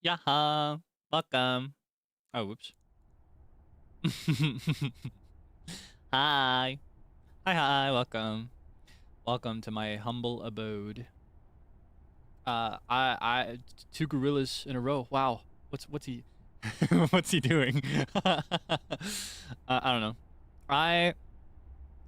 Yaha! Welcome. Oh, whoops. Hi. Hi, welcome. Welcome to my humble abode. I two gorillas in a row. Wow. What's he what's he doing? I don't know. I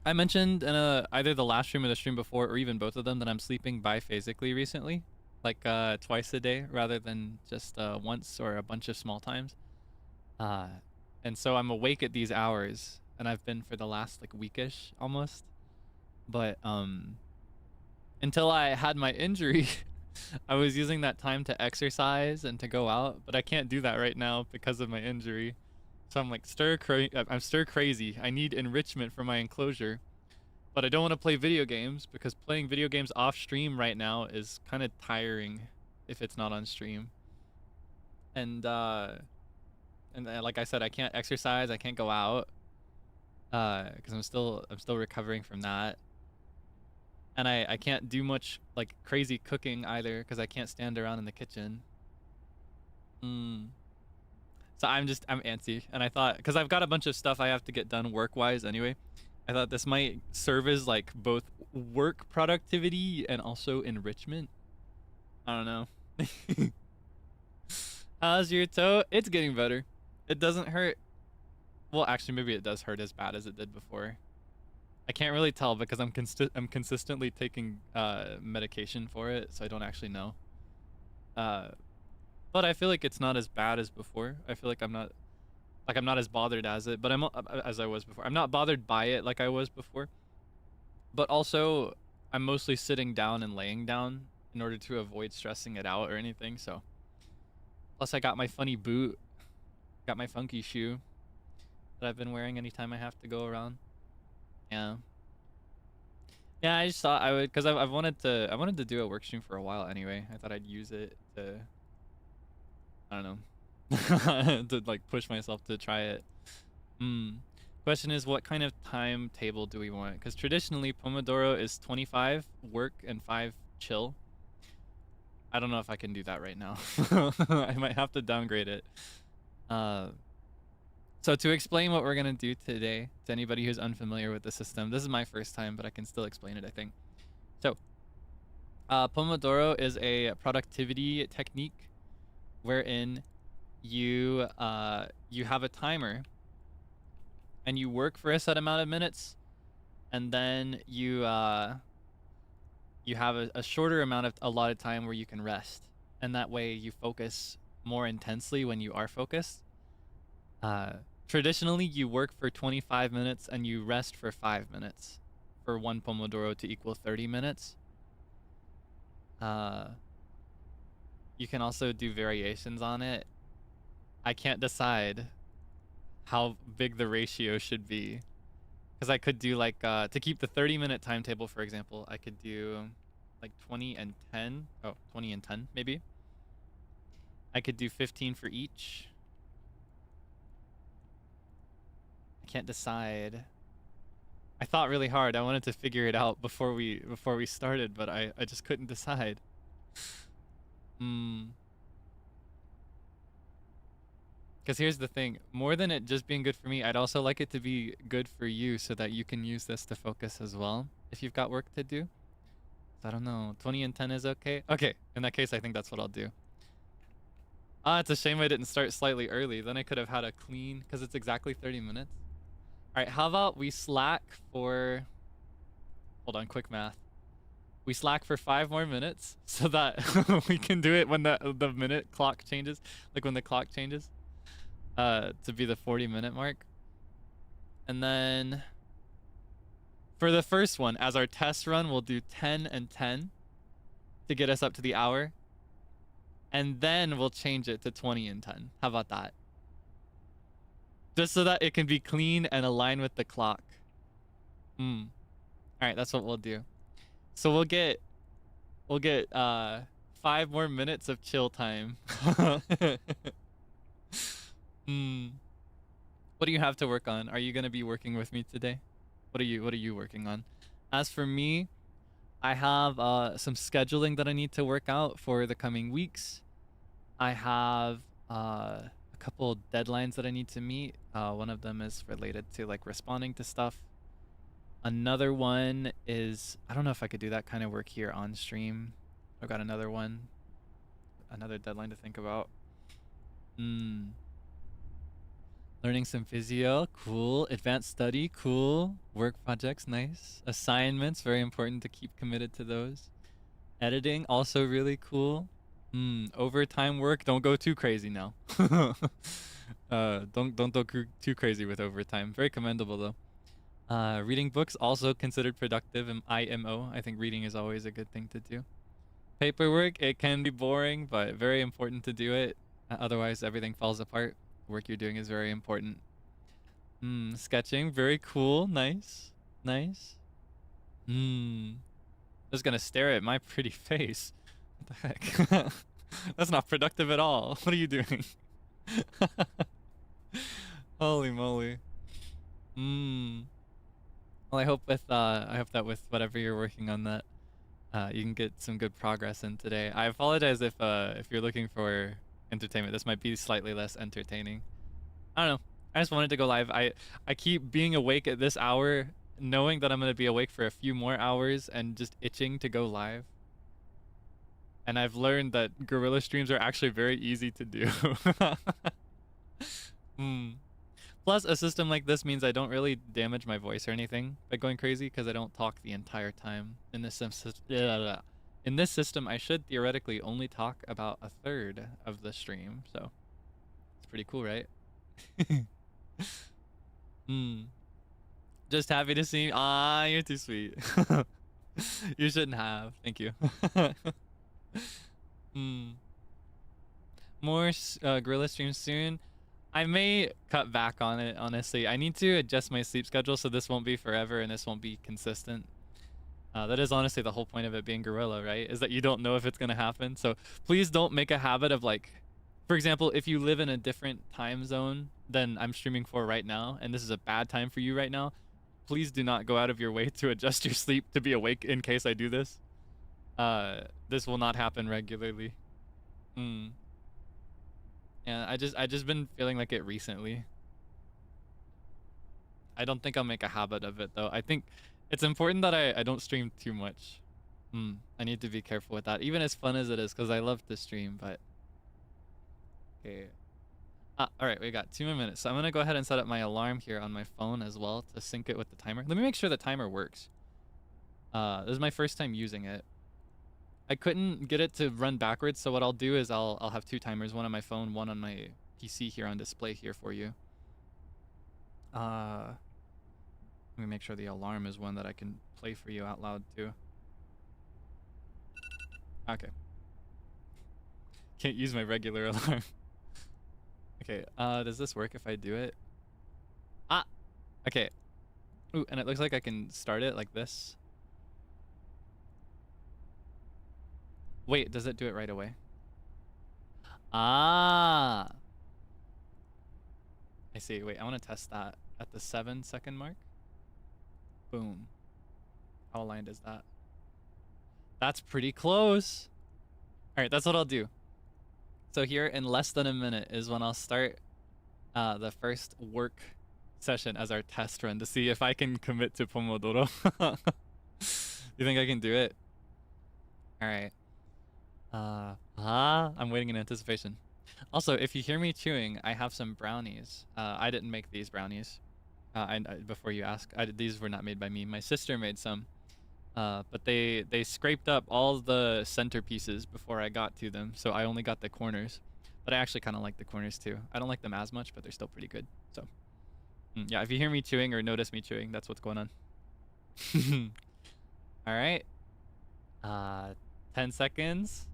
I mentioned in either the last stream or the stream before, or even both of them, that I'm sleeping biphasically recently. Like twice a day rather than just once or a bunch of small times. Uh, and so I'm awake at these hours, and I've been for the last like weekish almost. But until I had my injury, I was using that time to exercise and to go out, but I can't do that right now because of my injury. So I'm like I'm stir crazy. I need enrichment for my enclosure, but I don't want to play video games because playing video games off stream right now is kind of tiring if it's not on stream. And like I said, I can't exercise, I can't go out because I'm still recovering from that. And I can't do much like crazy cooking either because I can't stand around in the kitchen. So I'm antsy, and I thought, because I've got a bunch of stuff I have to get done work-wise anyway, I thought this might serve as like both work productivity and also enrichment. I don't know. How's your toe? It's getting better. It doesn't hurt. Well, actually, maybe it does hurt as bad as it did before. I can't really tell because I'm consistently taking medication for it, so I don't actually know. But I feel like it's not as bad as before. I feel like I'm not as bothered as it, but as I was before. I'm not bothered by it like I was before. But also, I'm mostly sitting down and laying down in order to avoid stressing it out or anything. So, plus I got my funny boot, got my funky shoe that I've been wearing anytime I have to go around. Yeah. Yeah, I just thought I would, because I've wanted to do a work stream for a while anyway. I thought I'd use it to, I don't know, to like push myself to try it. Question is, what kind of timetable do we want? Because traditionally Pomodoro is 25 work and 5 chill. I don't know if I can do that right now. I might have to downgrade it. So to explain what we're gonna do today to anybody who's unfamiliar with the system, this is my first time, but I can still explain it, I think. So, Pomodoro is a productivity technique wherein you have a timer and you work for a set amount of minutes, and then you have a shorter amount of allotted time where you can rest, and that way you focus more intensely when you are focused. Traditionally, you work for 25 minutes and you rest for 5 minutes for one Pomodoro to equal 30 minutes. You can also do variations on it. I can't decide how big the ratio should be, because I could do like to keep the 30-minute timetable, for example, I could do like 20 and 10. Oh, 20 and 10 maybe. I could do 15 for each. I can't decide. I thought really hard. I wanted to figure it out before we started, but I just couldn't decide. Because here's the thing, more than it just being good for me, I'd also like it to be good for you so that you can use this to focus as well if you've got work to do. So I don't know, 20 and 10 is okay? Okay, in that case, I think that's what I'll do. Ah, it's a shame I didn't start slightly early. Then I could have had a clean, because it's exactly 30 minutes. All right, how about we slack for, hold on, quick math. We slack for 5 more minutes so that we can do it when the minute clock changes, like when the clock changes. To be the 40-minute mark. And then for the first one, as our test run, we'll do 10 and 10 to get us up to the hour. And then we'll change it to 20 and 10. How about that? Just so that it can be clean and align with the clock. All right, that's what we'll do. So we'll get 5 more minutes of chill time. What do you have to work on? Are you gonna be working with me today? What are you working on? As for me, I have some scheduling that I need to work out for the coming weeks. I have a couple deadlines that I need to meet. One of them is related to like responding to stuff. Another one is, I don't know if I could do that kind of work here on stream. I've got another one, another deadline to think about. Learning some physio, cool. Advanced study, cool. Work projects, nice. Assignments, very important to keep committed to those. Editing, also really cool. Overtime work, don't go too crazy now. Don't go too crazy with overtime. Very commendable though. Reading books, also considered productive in IMO. I think reading is always a good thing to do. Paperwork, it can be boring, but very important to do it. Otherwise, everything falls apart. The work you're doing is very important. Sketching, very cool. Nice. Nice. Just gonna stare at my pretty face. What the heck? That's not productive at all. What are you doing? Holy moly. Well, I hope that with whatever you're working on that you can get some good progress in today. I apologize if you're looking for entertainment. This might be slightly less entertaining. I don't know. I just wanted to go live. I keep being awake at this hour, knowing that I'm going to be awake for a few more hours and just itching to go live. And I've learned that guerrilla streams are actually very easy to do. Plus, a system like this means I don't really damage my voice or anything by going crazy because I don't talk the entire time. In this system, I should theoretically only talk about a third of the stream, so it's pretty cool, right? Just happy to see you. Ah, you're too sweet. You shouldn't have. Thank you. More gorilla streams soon. I may cut back on it, honestly. I need to adjust my sleep schedule so this won't be forever and this won't be consistent. That is honestly the whole point of it being gorilla, right? Is that you don't know if it's going to happen. So please don't make a habit of like, for example, if you live in a different time zone than I'm streaming for right now, and this is a bad time for you right now, please do not go out of your way to adjust your sleep to be awake in case I do this. This will not happen regularly. Yeah, I just been feeling like it recently. I don't think I'll make a habit of it though. I think it's important that I don't stream too much. I need to be careful with that. Even as fun as it is, because I love to stream, but okay. Alright, we got 2 more minutes. So I'm gonna go ahead and set up my alarm here on my phone as well to sync it with the timer. Let me make sure the timer works. This is my first time using it. I couldn't get it to run backwards, so what I'll do is I'll have 2 timers, one on my phone, one on my PC here on display here for you. Let me make sure the alarm is one that I can play for you out loud too. Okay. Can't use my regular alarm. Okay, does this work if I do it? Okay. Ooh, and it looks like I can start it like this. Wait, does it do it right away? I see. Wait, I want to test that at the 7-second mark. Boom. How aligned is that? That's pretty close. All right, that's what I'll do. So here in less than a minute is when I'll start the first work session as our test run to see if I can commit to Pomodoro. You think I can do it? All right. I'm waiting in anticipation. Also, if you hear me chewing, I have some brownies. I didn't make these brownies. Before you ask, these were not made by me. My sister made some. But they scraped up all the centerpieces before I got to them, so I only got the corners. But I actually kind of like the corners too. I don't like them as much, but they're still pretty good. So, yeah, if you hear me chewing or notice me chewing, that's what's going on. All right. 10 seconds.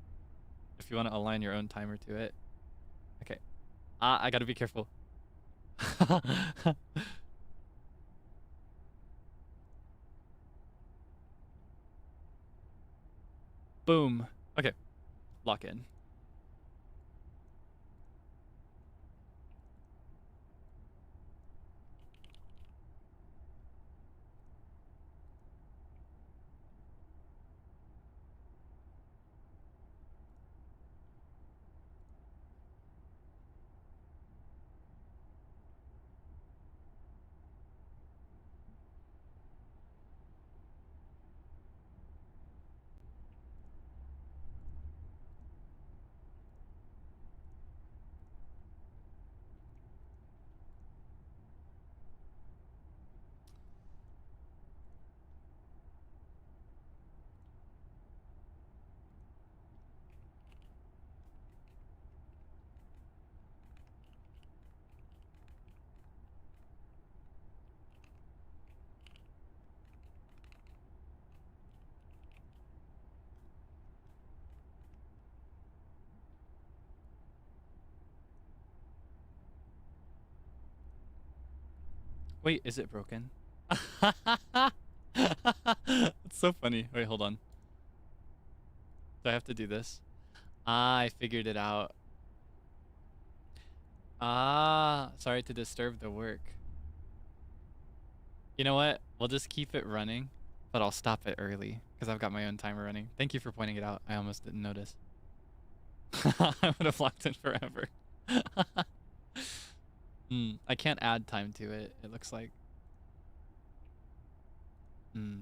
If you want to align your own timer to it. Okay. I gotta be careful. Boom. Okay. Lock in. Wait, is it broken? It's so funny. Wait, hold on. Do I have to do this? Ah, I figured it out. Ah, sorry to disturb the work. You know what? We'll just keep it running, but I'll stop it early because I've got my own timer running. Thank you for pointing it out. I almost didn't notice. I would have locked in forever. I can't add time to it, it looks like. Hmm.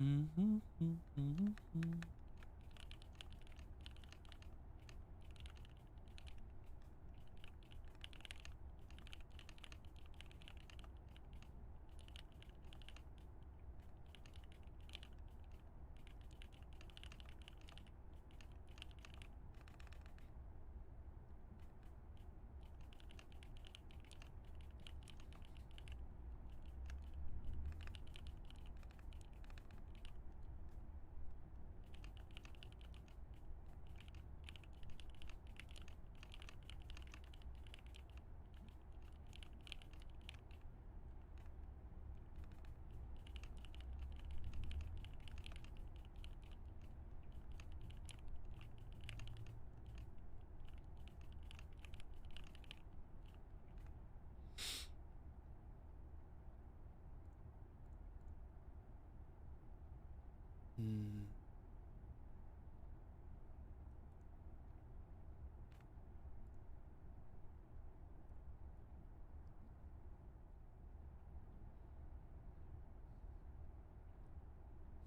Hmm.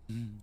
Hmm.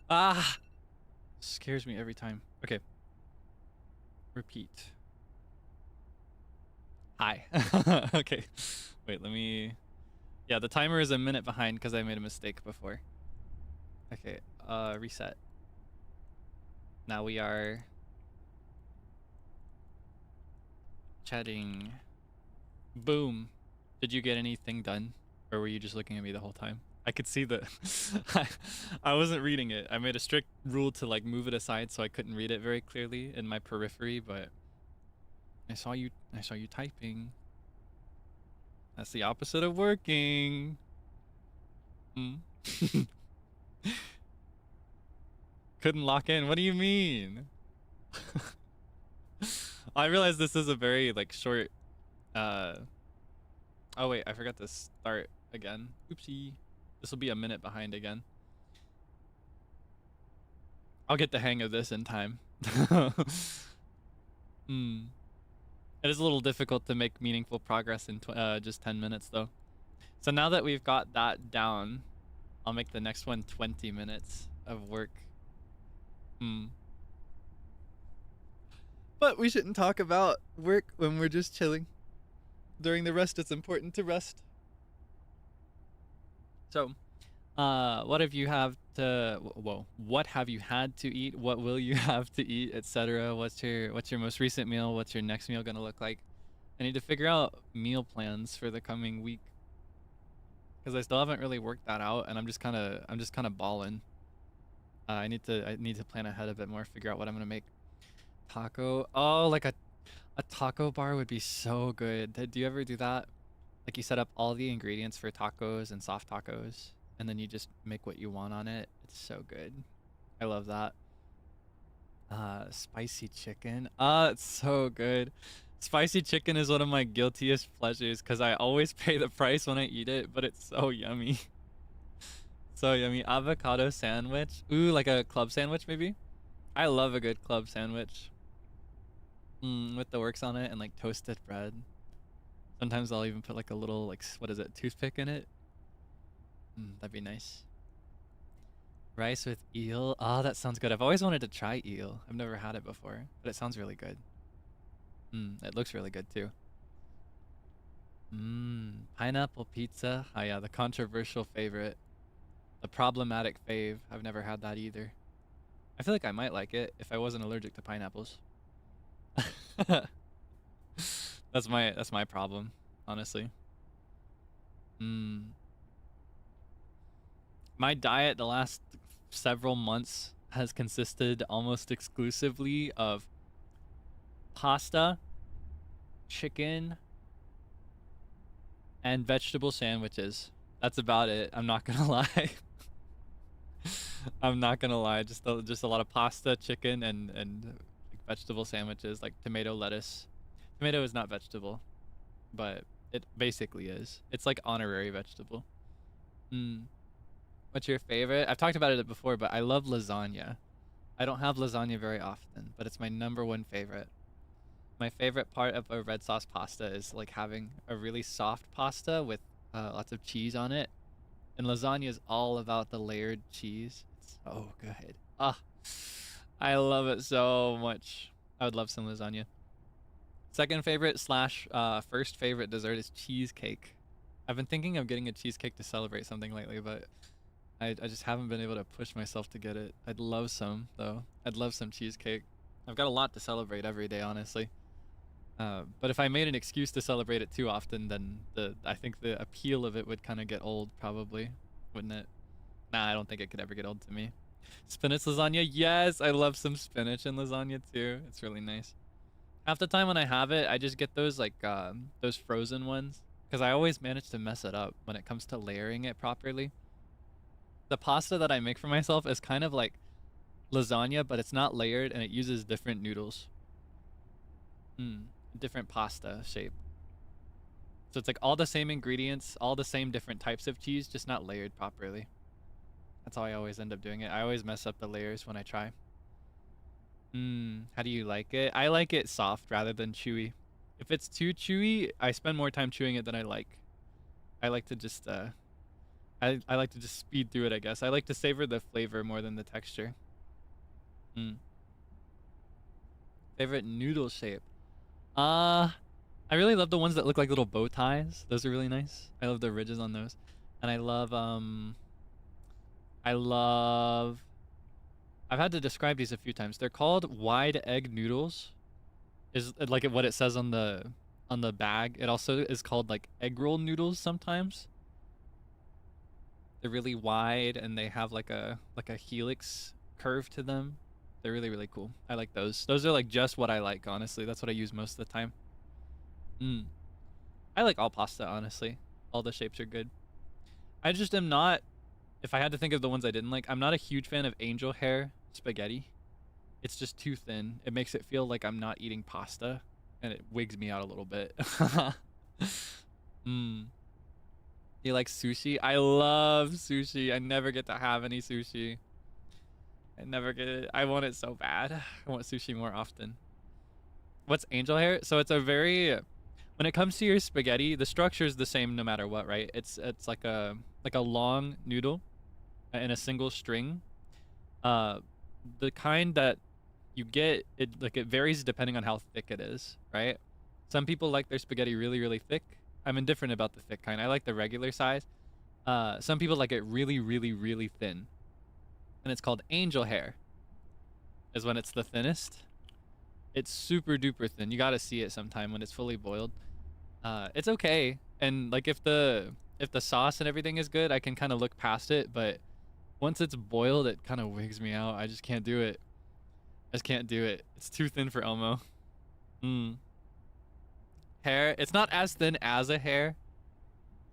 Ah, scares me every time. Okay. Repeat. Hi. Okay. Wait, let me... Yeah, the timer is a minute behind because I made a mistake before. Okay, reset. Now we are... chatting. Boom. Did you get anything done? Or were you just looking at me the whole time? I could see the... I wasn't reading it. I made a strict rule to like move it aside so I couldn't read it very clearly in my periphery, but... I saw you typing. That's the opposite of working. Mm. Couldn't lock in. What do you mean? I realize this is a very like short oh wait, I forgot to start again. Oopsie. This will be a minute behind again. I'll get the hang of this in time. Hmm. It is a little difficult to make meaningful progress in just 10 minutes though. So now that we've got that down, I'll make the next one 20 minutes of work. Hmm. But we shouldn't talk about work when we're just chilling. During the rest, it's important to rest. So, what have you have to? Whoa, what have you had to eat? What will you have to eat, etc. What's your most recent meal? What's your next meal gonna look like? I need to figure out meal plans for the coming week because I still haven't really worked that out, and I'm just kind of balling. I need to plan ahead a bit more, figure out what I'm gonna make. Taco. Oh, like a taco bar would be so good. Do you ever do that? Like you set up all the ingredients for tacos and soft tacos, and then you just make what you want on it. It's so good. I love that. Spicy chicken. It's so good. Spicy chicken is one of my guiltiest pleasures because I always pay the price when I eat it, but it's so yummy. So yummy. Avocado sandwich. Ooh, like a club sandwich maybe? I love a good club sandwich. With the works on it and like toasted bread. Sometimes I'll even put like a little like what is it, toothpick in it. That'd be nice. Rice with eel. Oh, that sounds good. I've always wanted to try eel. I've never had it before, but it sounds really good. It looks really good too. Pineapple pizza. Oh yeah, the controversial favorite. The problematic fave. I've never had that either. I feel like I might like it if I wasn't allergic to pineapples. That's my problem, honestly. My diet the last several months has consisted almost exclusively of pasta, chicken, and vegetable sandwiches. That's about it. I'm not gonna lie. I'm not gonna lie. Just a lot of pasta, chicken, and like vegetable sandwiches, like tomato, lettuce. Tomato is not vegetable, but it basically is. It's like honorary vegetable. What's your favorite? I've talked about it before, but I love lasagna. I don't have lasagna very often, but it's my #1 favorite. My favorite part of a red sauce pasta is like having a really soft pasta with lots of cheese on it. And lasagna is all about the layered cheese. It's so good. I love it so much. I would love some lasagna. Second favorite slash first favorite dessert is cheesecake. I've been thinking of getting a cheesecake to celebrate something lately, but I just haven't been able to push myself to get it. I'd love some, though. I'd love some cheesecake. I've got a lot to celebrate every day, honestly. But if I made an excuse to celebrate it too often, then I think the appeal of it would kind of get old, probably. Wouldn't it? Nah, I don't think it could ever get old to me. Spinach lasagna, yes! I love some spinach in lasagna, too. It's really nice. Half the time when I have it, I just get those, like, those frozen ones. Because I always manage to mess it up when it comes to layering it properly. The pasta that I make for myself is kind of like lasagna, but it's not layered and it uses different noodles. Different pasta shape. So it's like all the same ingredients, all the same different types of cheese, just not layered properly. That's how I always end up doing it. I always mess up the layers when I try. How do you like it? I like it soft rather than chewy. If it's too chewy, I spend more time chewing it than I like. I like to just I like to just speed through it, I guess. I like to savor the flavor more than the texture. Favorite noodle shape? I really love the ones that look like little bow ties. Those are really nice. I love the ridges on those. And I love I've had to describe these a few times. They're called wide egg noodles. Is like what it says on the bag. It also is called like egg roll noodles sometimes. They're really wide and they have like a helix curve to them. They're really, really cool. I like those. Those are like just what I like, honestly. That's what I use most of the time. I like all pasta, honestly. All the shapes are good. I just am not, if I had to think of the ones I didn't like, I'm not a huge fan of angel hair spaghetti. It's just too thin. It makes it feel like I'm not eating pasta, and it wigs me out a little bit. You like sushi? I love sushi. I never get to have any sushi. I never get it. I want it so bad. I want sushi more often. What's angel hair? So it's a very, when it comes to your spaghetti, the structure is the same no matter what, right? It's like a long noodle in a single string. The kind that you get, it varies depending on how thick it is, right? Some people like their spaghetti really, really thick. I'm indifferent about the thick kind. I like the regular size. Some people like it really, really, really thin. And it's called angel hair. Is when it's the thinnest. It's super duper thin. You gotta see it sometime when it's fully boiled. It's okay, and like if the sauce and everything is good, I can kind of look past it. But once it's boiled, it kind of wigs me out. I just can't do it. I just can't do it. It's too thin for Elmo. Mm. Hair. It's not as thin as a hair,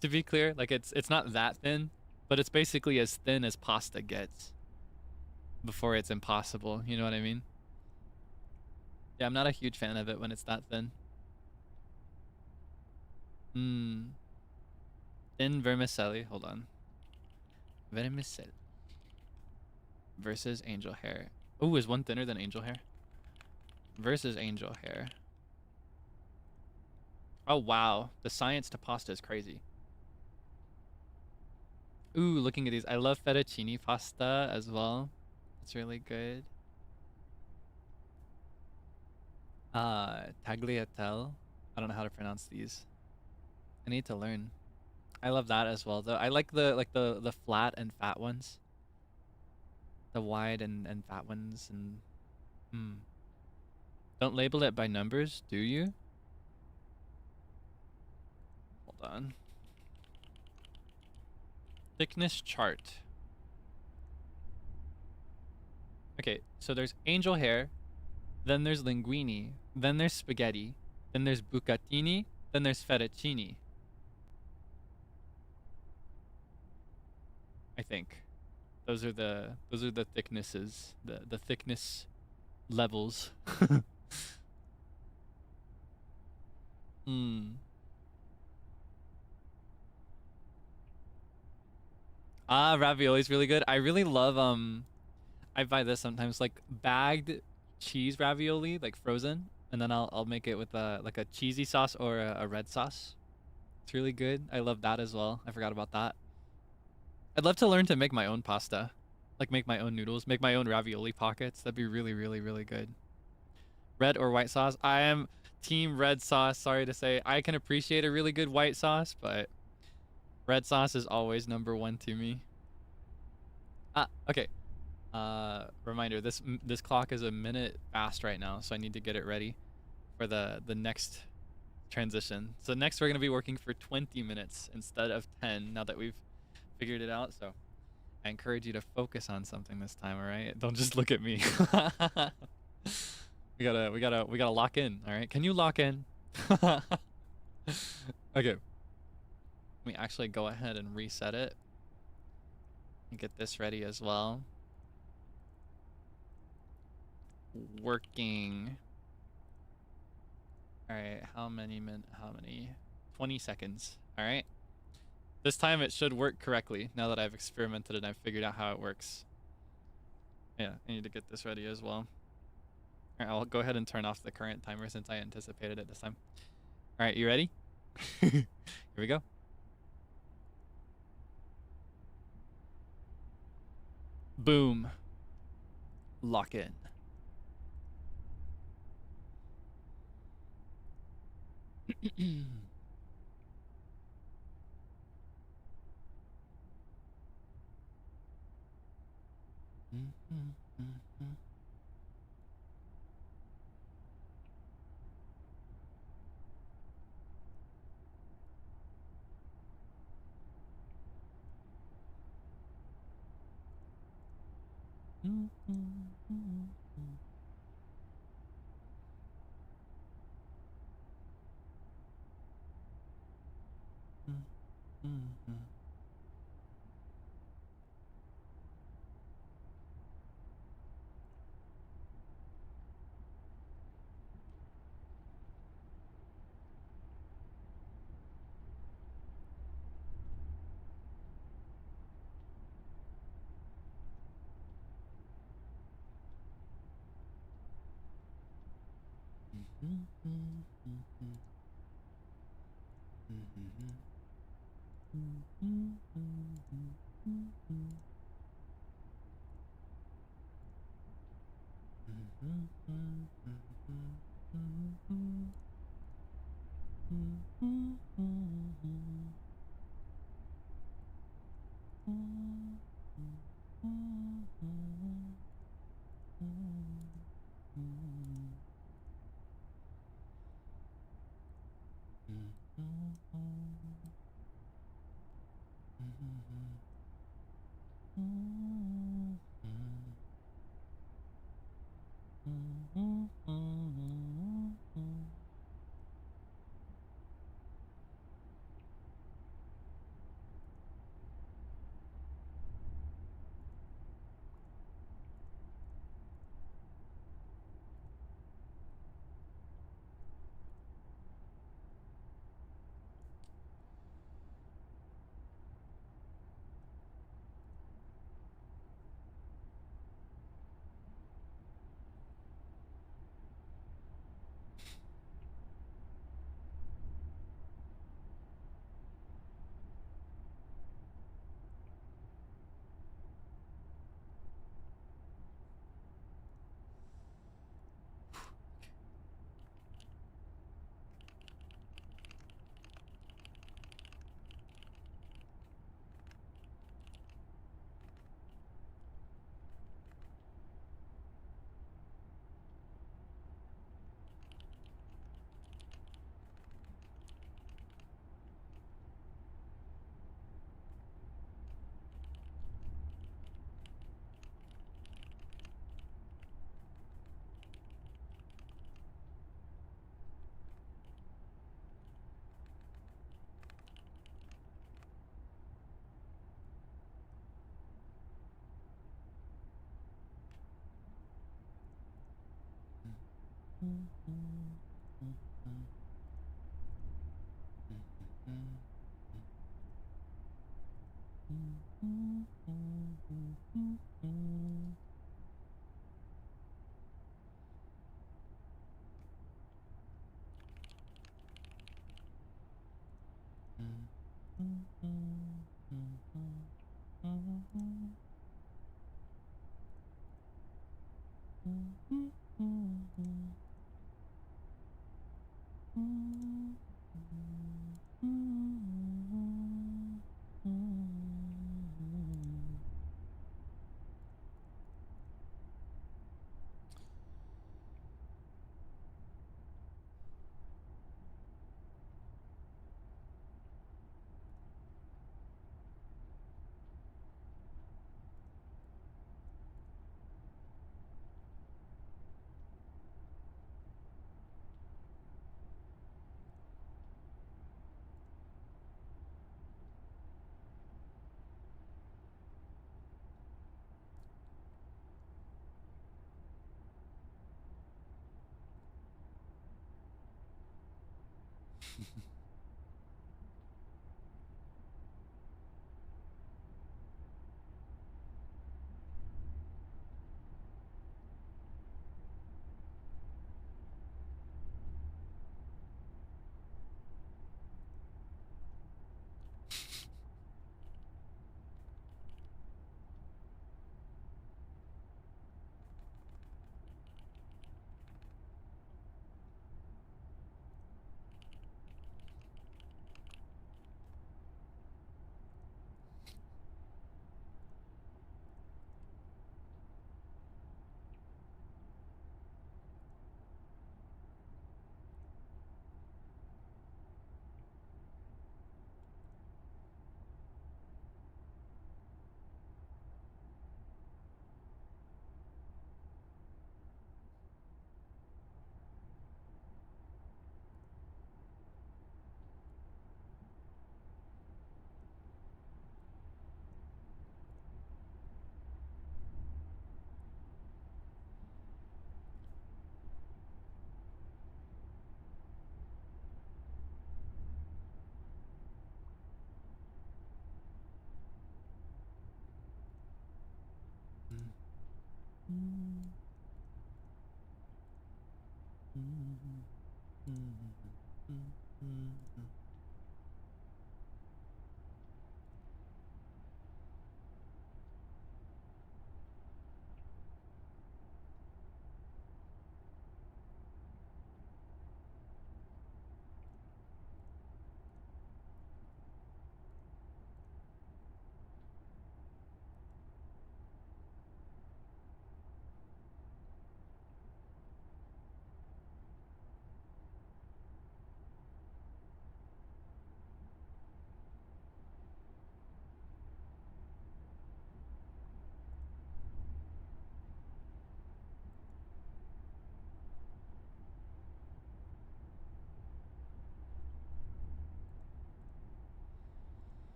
to be clear. Like it's not that thin, but it's basically as thin as pasta gets before it's impossible. You know what I mean? Yeah, I'm not a huge fan of it when it's that thin. Hmm. Thin vermicelli. Hold on. Vermicelli versus angel hair. Oh, is one thinner than angel hair? Versus angel hair. Oh, wow. The science to pasta is crazy. Ooh, looking at these. I love fettuccine pasta as well. It's really good. Tagliatelle. I don't know how to pronounce these. I need to learn. I love that as well, though. I like the flat and fat ones. The wide and fat ones and hmm. Don't label it by numbers, do you? Hold on. Thickness chart. Okay, so there's angel hair, then there's linguine, then there's spaghetti, then there's bucatini, then there's fettuccine. I think those are the thicknesses, the thickness levels. Hmm. Ah, ravioli's really good. I really love I buy this sometimes like bagged cheese ravioli, like frozen, and then I'll make it with like a cheesy sauce or a red sauce. It's really good. I love that as well. I forgot about that. I'd love to learn to make my own pasta. Like make my own noodles, make my own ravioli pockets. That'd be really, really, really good. Red or white sauce? I am team red sauce, sorry to say. I can appreciate a really good white sauce, but red sauce is always number one to me. Ah, okay. Reminder, this clock is a minute fast right now, so I need to get it ready for the next transition. So next we're going to be working for 20 minutes instead of 10 now that we've figured it out. So I encourage you to focus on something this time, all right? Don't just look at me. we gotta lock in, all right? Can you lock in? Okay. Let me actually go ahead and reset it and get this ready as well. Working. All right, how many 20 seconds. All right. This time it should work correctly now that I've experimented and I've figured out how it works. Yeah, I need to get this ready as well. All right, I'll go ahead and turn off the current timer since I anticipated it this time. All right, you ready? Here we go. Boom. Lock in.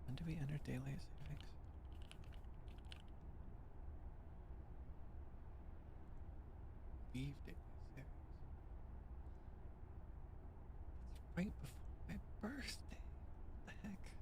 When do we enter daily savings? Leave daily savings. It's right before my birthday. What the heck?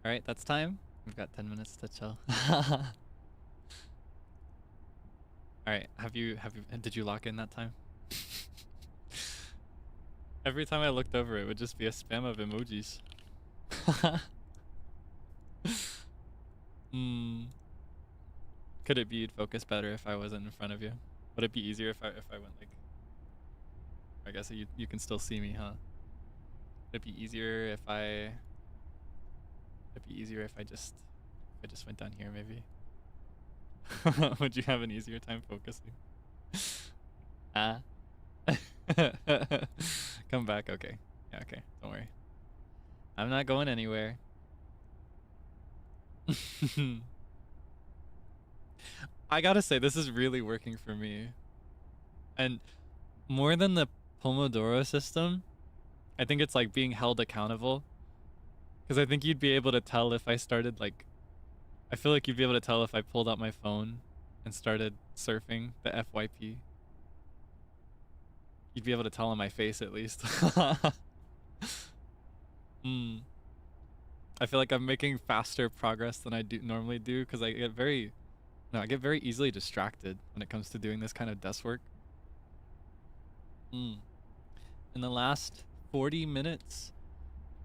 Alright, that's time. We've got 10 minutes to chill. Alright, did you lock in that time? Every time I looked over, it would just be a spam of emojis. Could it be you'd focus better if I wasn't in front of you? Would it be easier if I went like... I guess you can still see me, huh? Would it be easier if I... It'd be easier if I just went down here, maybe. Would you have an easier time focusing? Ah. Come back, okay. Yeah, okay, don't worry. I'm not going anywhere. I gotta say, this is really working for me. And more than the Pomodoro system, I think it's like being held accountable. Because I think you'd be able to tell if I started like... I feel like you'd be able to tell if I pulled out my phone and started surfing the FYP. You'd be able to tell on my face at least. I feel like I'm making faster progress than I normally do because I get very easily distracted when it comes to doing this kind of desk work. In the last 40 minutes,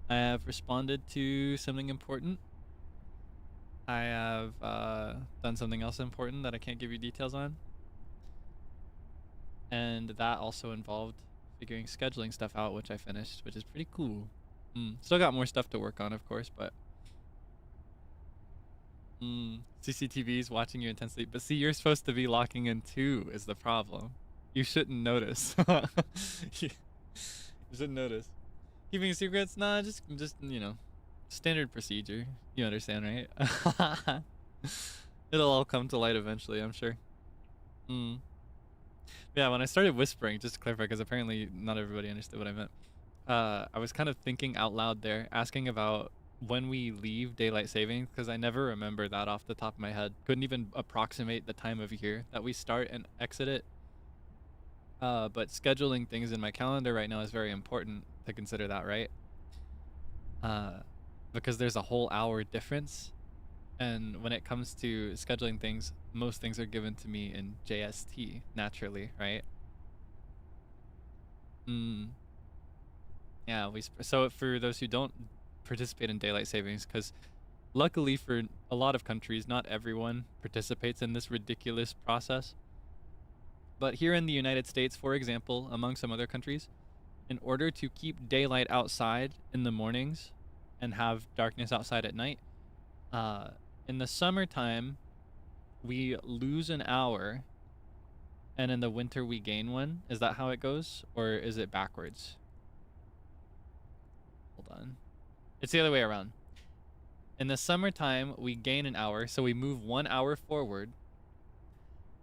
I have responded to something important. I have done something else important that I can't give you details on. And that also involved figuring scheduling stuff out, which I finished, which is pretty cool. Still got more stuff to work on, of course, but... CCTV's watching you intensely. But see, you're supposed to be locking in too, is the problem. You shouldn't notice. You shouldn't notice. Keeping secrets? Nah, just you know, standard procedure. You understand, right? It'll all come to light eventually, I'm sure. Yeah, when I started whispering, just to clarify, because apparently not everybody understood what I meant. I was kind of thinking out loud there, asking about when we leave daylight savings, because I never remember that off the top of my head. Couldn't even approximate the time of year that we start and exit it. But scheduling things in my calendar right now is very important to consider that, right? Because there's a whole hour difference. And when it comes to scheduling things, most things are given to me in JST, naturally, right? Yeah, so for those who don't participate in daylight savings, because luckily for a lot of countries, not everyone participates in this ridiculous process. But here in the United States, for example, among some other countries, in order to keep daylight outside in the mornings and have darkness outside at night, in the summertime, we lose an hour, and in the winter we gain one. Is that how it goes? Or is it backwards? Hold on. It's the other way around. In the summertime, we gain an hour, so we move 1 hour forward,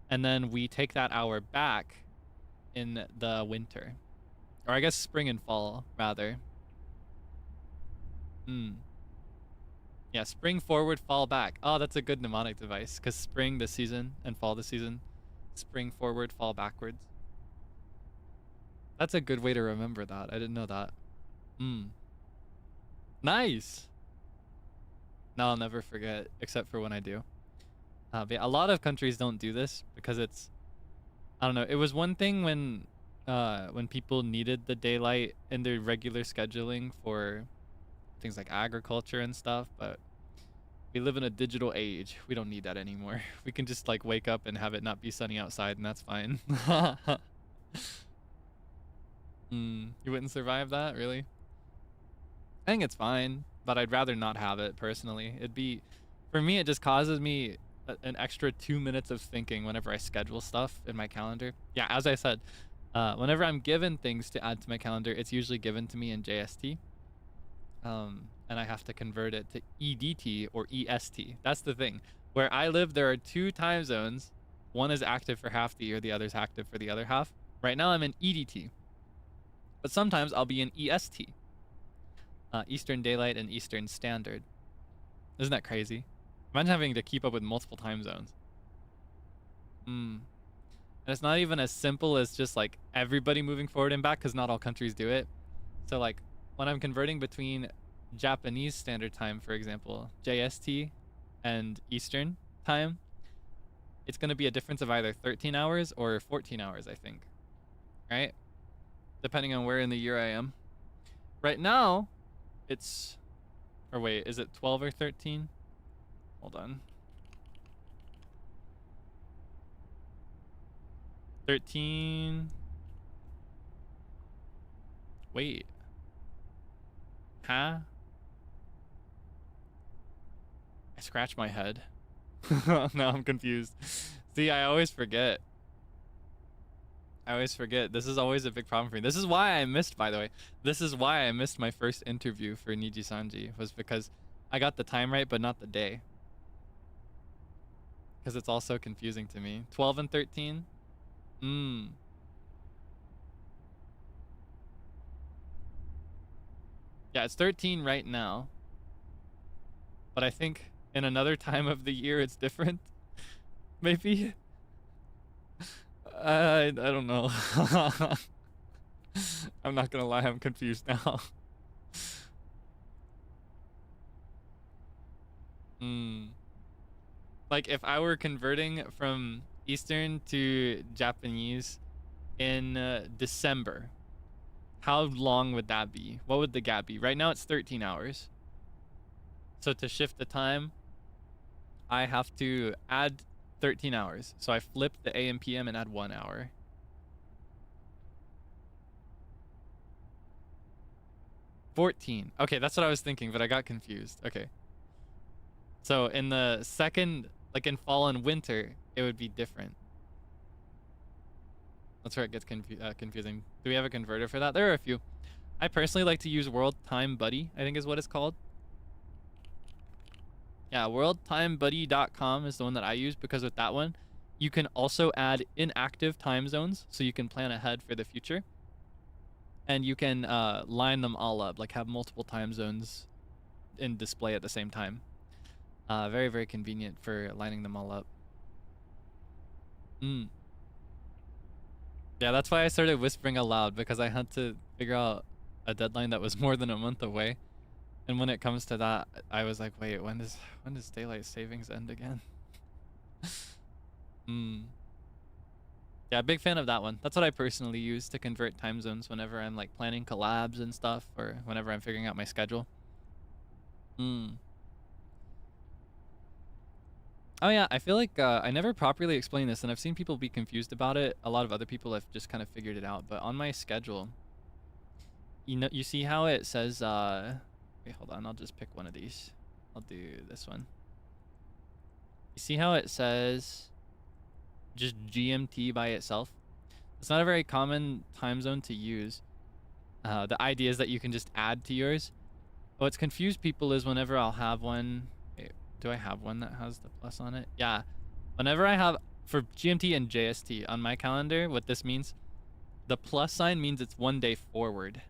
and then we take that hour back in the winter. Or I guess spring and fall, rather. Yeah, spring forward, fall back. Oh, that's a good mnemonic device, because spring the season and fall the season. Spring forward, fall backwards. That's a good way to remember that. I didn't know that. Nice! Now I'll never forget, except for when I do. But yeah, a lot of countries don't do this because it's... I don't know. It was one thing when people needed the daylight in their regular scheduling for things like agriculture and stuff, but we live in a digital age. We don't need that anymore. We can just like wake up and have it not be sunny outside, and that's fine. You wouldn't survive that, really? I think it's fine, but I'd rather not have it personally. For me, it just causes me an extra 2 minutes of thinking whenever I schedule stuff in my calendar. Yeah, as I said, whenever I'm given things to add to my calendar, it's usually given to me in JST. And I have to convert it to EDT or EST. That's the thing. Where I live, there are 2 time zones. One is active for half the year, the other's active for the other half. Right now I'm in EDT. But sometimes I'll be in EST. Eastern Daylight and Eastern Standard. Isn't that crazy? Imagine having to keep up with multiple time zones. And it's not even as simple as just like everybody moving forward and back, because not all countries do it. So like when I'm converting between Japanese Standard Time, for example, JST and Eastern Time, it's going to be a difference of either 13 hours or 14 hours, I think. Right? Depending on where in the year I am. Right now, it's... Or wait, is it 12 or 13? Hold on. 13... Wait. Huh? I scratched my head. Now I'm confused. See, I always forget. This is always a big problem for me. This is why I missed, by the way. This is why I missed my first interview for NIJISANJI, was because I got the time right, but not the day. Because it's all so confusing to me. 12 and 13? Yeah, it's 13 right now. But I think in another time of the year it's different. Maybe. I don't know. I'm not gonna lie, I'm confused now. Like if I were converting from Eastern to Japanese in December, how long would that be? What would the gap be? Right now it's 13 hours. So to shift the time, I have to add 13 hours. So I flip the AM PM and add 1 hour. $14. Okay, that's what I was thinking, but I got confused. Okay. So in the second, like in fall and winter, it would be different. That's where it gets confusing. Do we have a converter for that? There are a few. I personally like to use World Time Buddy, I think is what it's called. Yeah, worldtimebuddy.com is the one that I use, because with that one, you can also add inactive time zones, so you can plan ahead for the future. And you can line them all up, like have multiple time zones in display at the same time. Very, very convenient for lining them all up. Yeah, that's why I started whispering aloud, because I had to figure out a deadline that was more than a month away. And when it comes to that, I was like, wait, when does daylight savings end again? Yeah, big fan of that one. That's what I personally use to convert time zones whenever I'm like planning collabs and stuff, or whenever I'm figuring out my schedule. Oh yeah, I feel like I never properly explained this, and I've seen people be confused about it. A lot of other people have just kind of figured it out. But on my schedule, you see how it says, wait, hold on, I'll just pick one of these. I'll do this one. You see how it says just GMT by itself? It's not a very common time zone to use. The idea is that you can just add to yours. What's confused people is whenever I'll have one. Wait, do I have one that has the plus on it? Yeah. Whenever I have, for GMT and JST on my calendar, what this means, the plus sign means it's 1 day forward,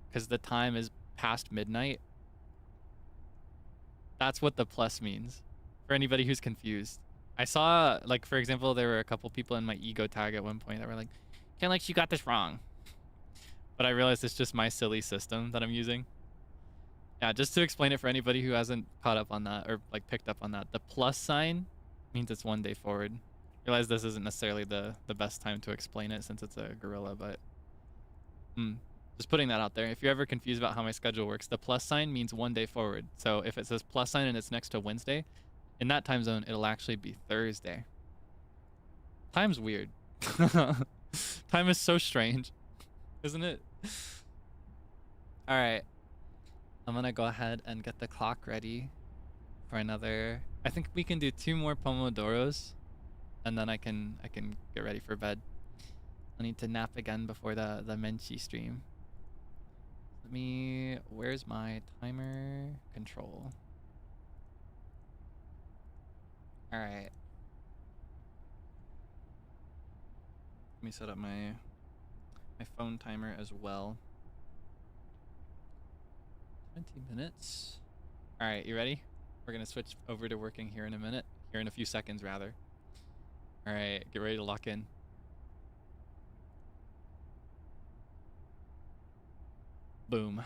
because the time is past midnight. That's what the plus means, for anybody who's confused. I saw, like, for example, there were a couple people in my ego tag at one point that were like, Kaelix, you got this wrong. But I realized it's just my silly system that I'm using. Yeah, just to explain it for anybody who hasn't caught up on that, or like picked up on that, the plus sign means it's 1 day forward. Realize this isn't necessarily the best time to explain it since it's a guerrilla, but just putting that out there. If you're ever confused about how my schedule works, the plus sign means 1 day forward. So if it says plus sign and it's next to Wednesday, in that time zone, it'll actually be Thursday. Time's weird. Time is so strange, isn't it? All right. I'm gonna go ahead and get the clock ready for another. I think we can do 2 more Pomodoros, and then I can get ready for bed. I need to nap again before the Menchi stream. Where's my timer control? All right. Let me set up my phone timer as well. 20 minutes. All right, you ready? We're gonna switch over to working here in a minute. Here in a few seconds, rather. All right, get ready to lock in. Boom.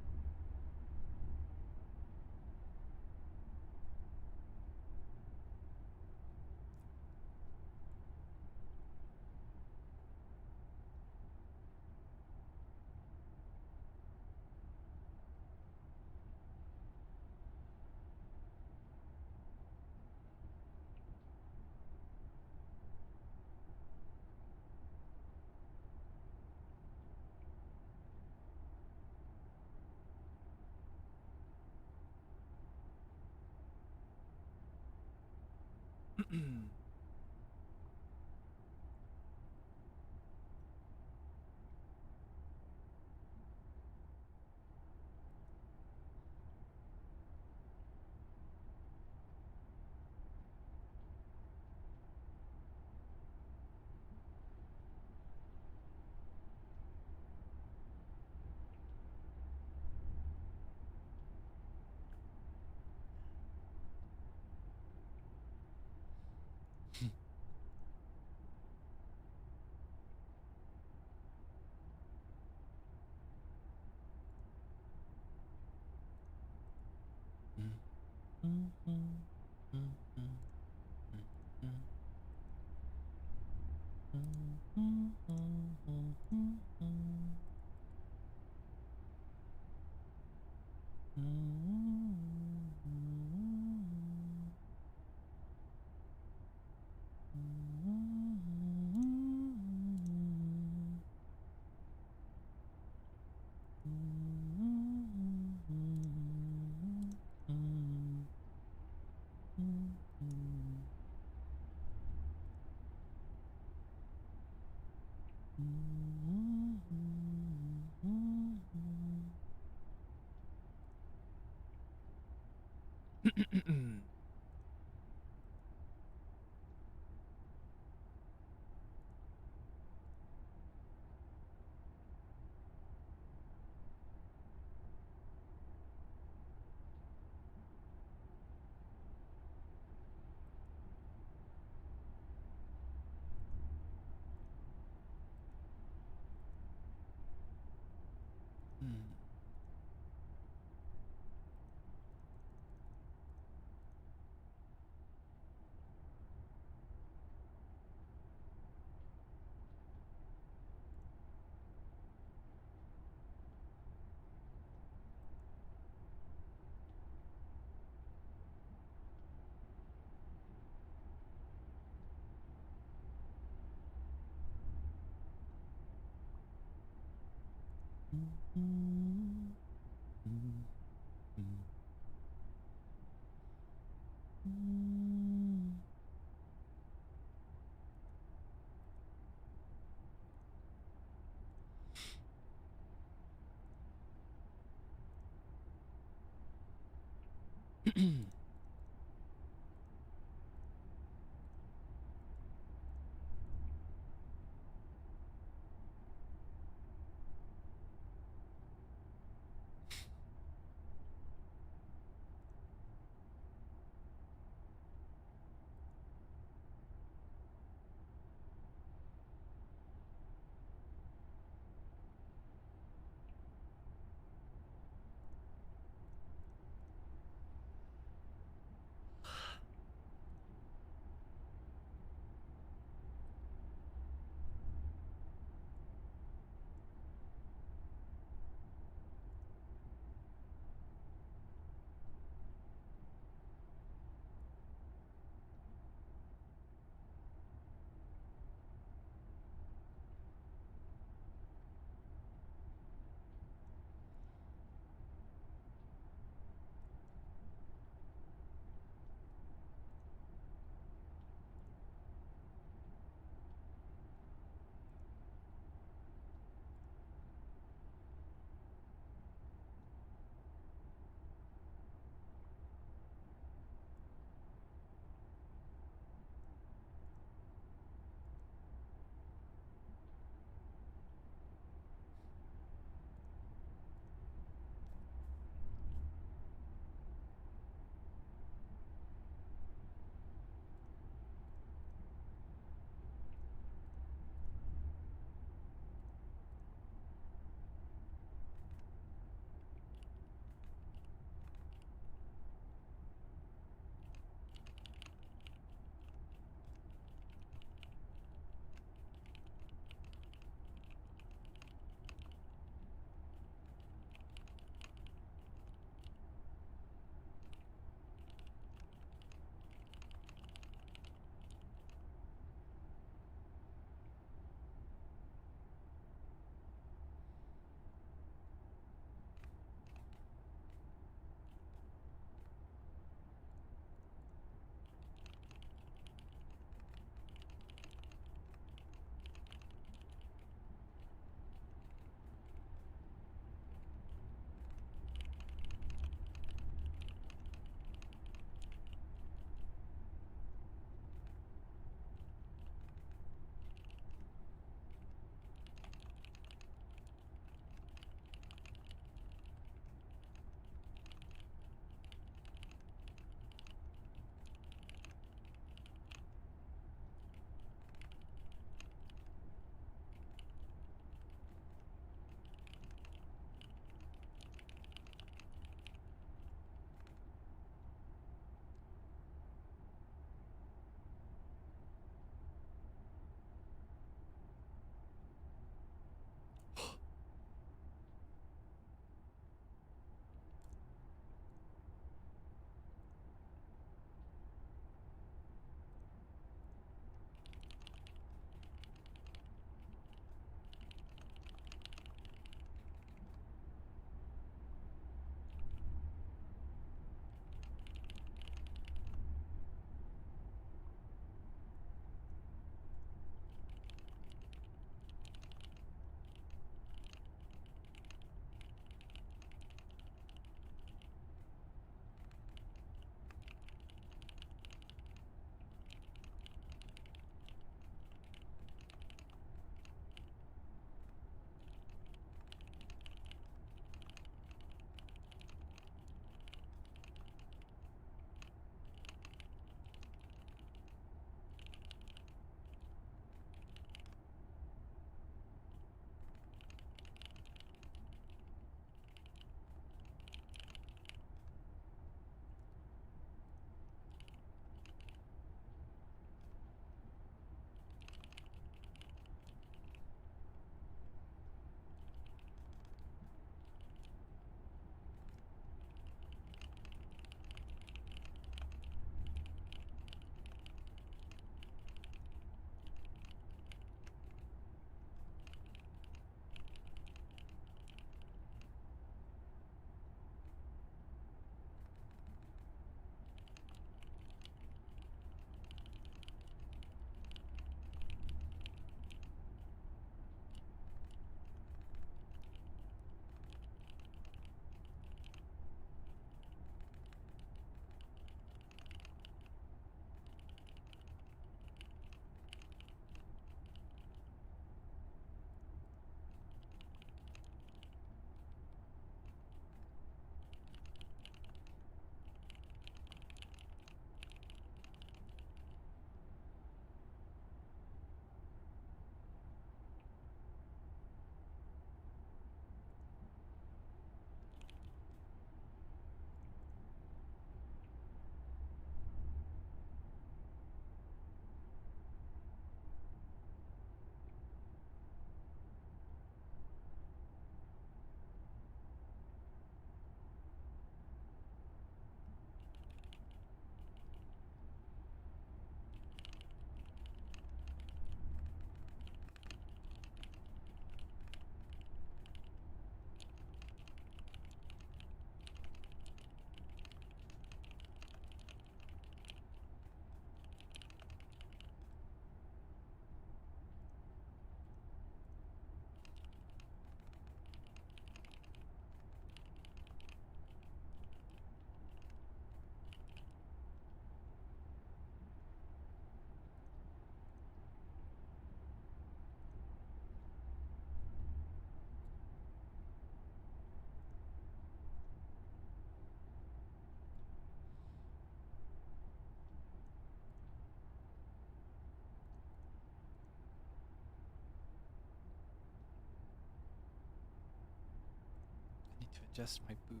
just my boot.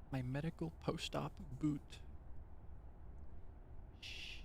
My medical post-op boot. Shh.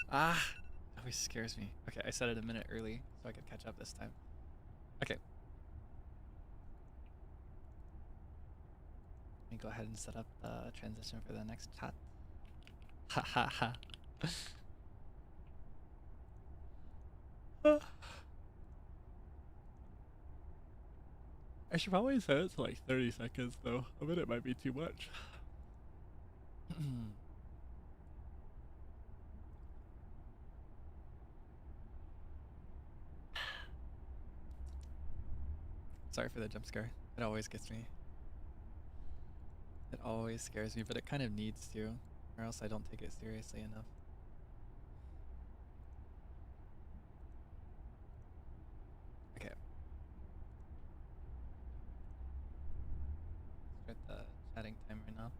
Ah, it always scares me. Okay, I set it a minute early so I could catch up this time. Okay. Let me go ahead and set up the transition for the next chat. Ha ha ha. I should probably set it to like 30 seconds though. A minute might be too much. Sorry for the jump scare. It always gets me. It always scares me, but it kind of needs to, or else I don't take it seriously enough. Okay. Start the chatting timer now.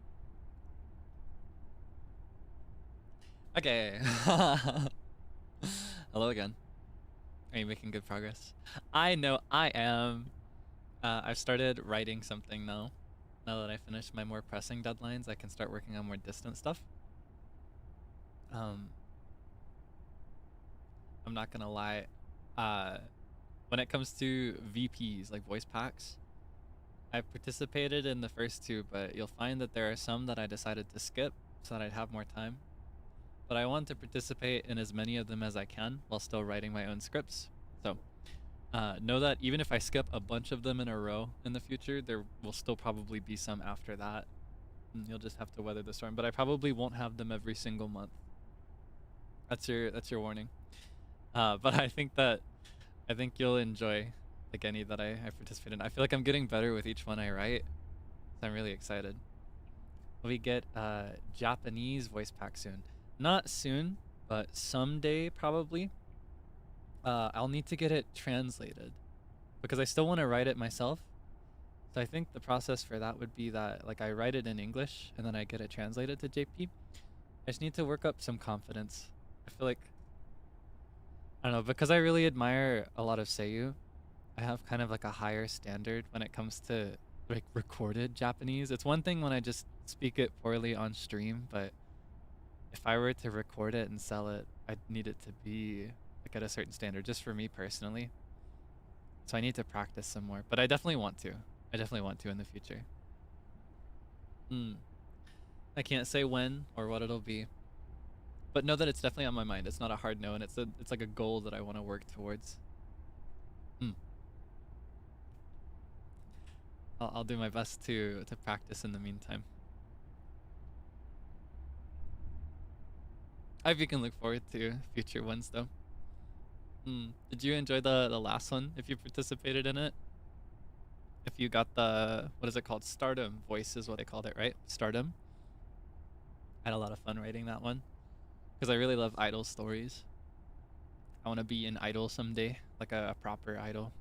Okay. Hello again. Are you making good progress? I know I am. I've started writing something now. Now that I finished my more pressing deadlines, I can start working on more distant stuff. I'm not gonna lie. When it comes to VPs, like voice packs, I've participated in the first two, but you'll find that there are some that I decided to skip so that I'd have more time. But I want to participate in as many of them as I can while still writing my own scripts. So know that even if I skip a bunch of them in a row in the future, there will still probably be some after that. You'll just have to weather the storm. But I probably won't have them every single month. That's your warning. But I think you'll enjoy like any that I participate in. I feel like I'm getting better with each one I write. So I'm really excited. We get Japanese voice pack soon. Not soon, but someday probably. I'll need to get it translated because I still want to write it myself. So I think the process for that would be that like I write it in English and then I get it translated to JP. I just need to work up some confidence. I feel like, I don't know, because I really admire a lot of Seiyu, I have kind of like a higher standard when it comes to like recorded Japanese. It's one thing when I just speak it poorly on stream, but if I were to record it and sell it, I'd need it to be like at a certain standard just for me personally. So I need to practice some more, but I definitely want to. I definitely want to in the future. I can't say when or what it'll be, but know that it's definitely on my mind. It's not a hard no, and it's like a goal that I want to work towards. I'll do my best to practice in the meantime. I hope you can look forward to future ones though. Did you enjoy the last one if you participated in it? If you got the, what is it called? Stardom voice is what they called it, right? Stardom. I had a lot of fun writing that one because I really love idol stories. I want to be an idol someday, like a proper idol.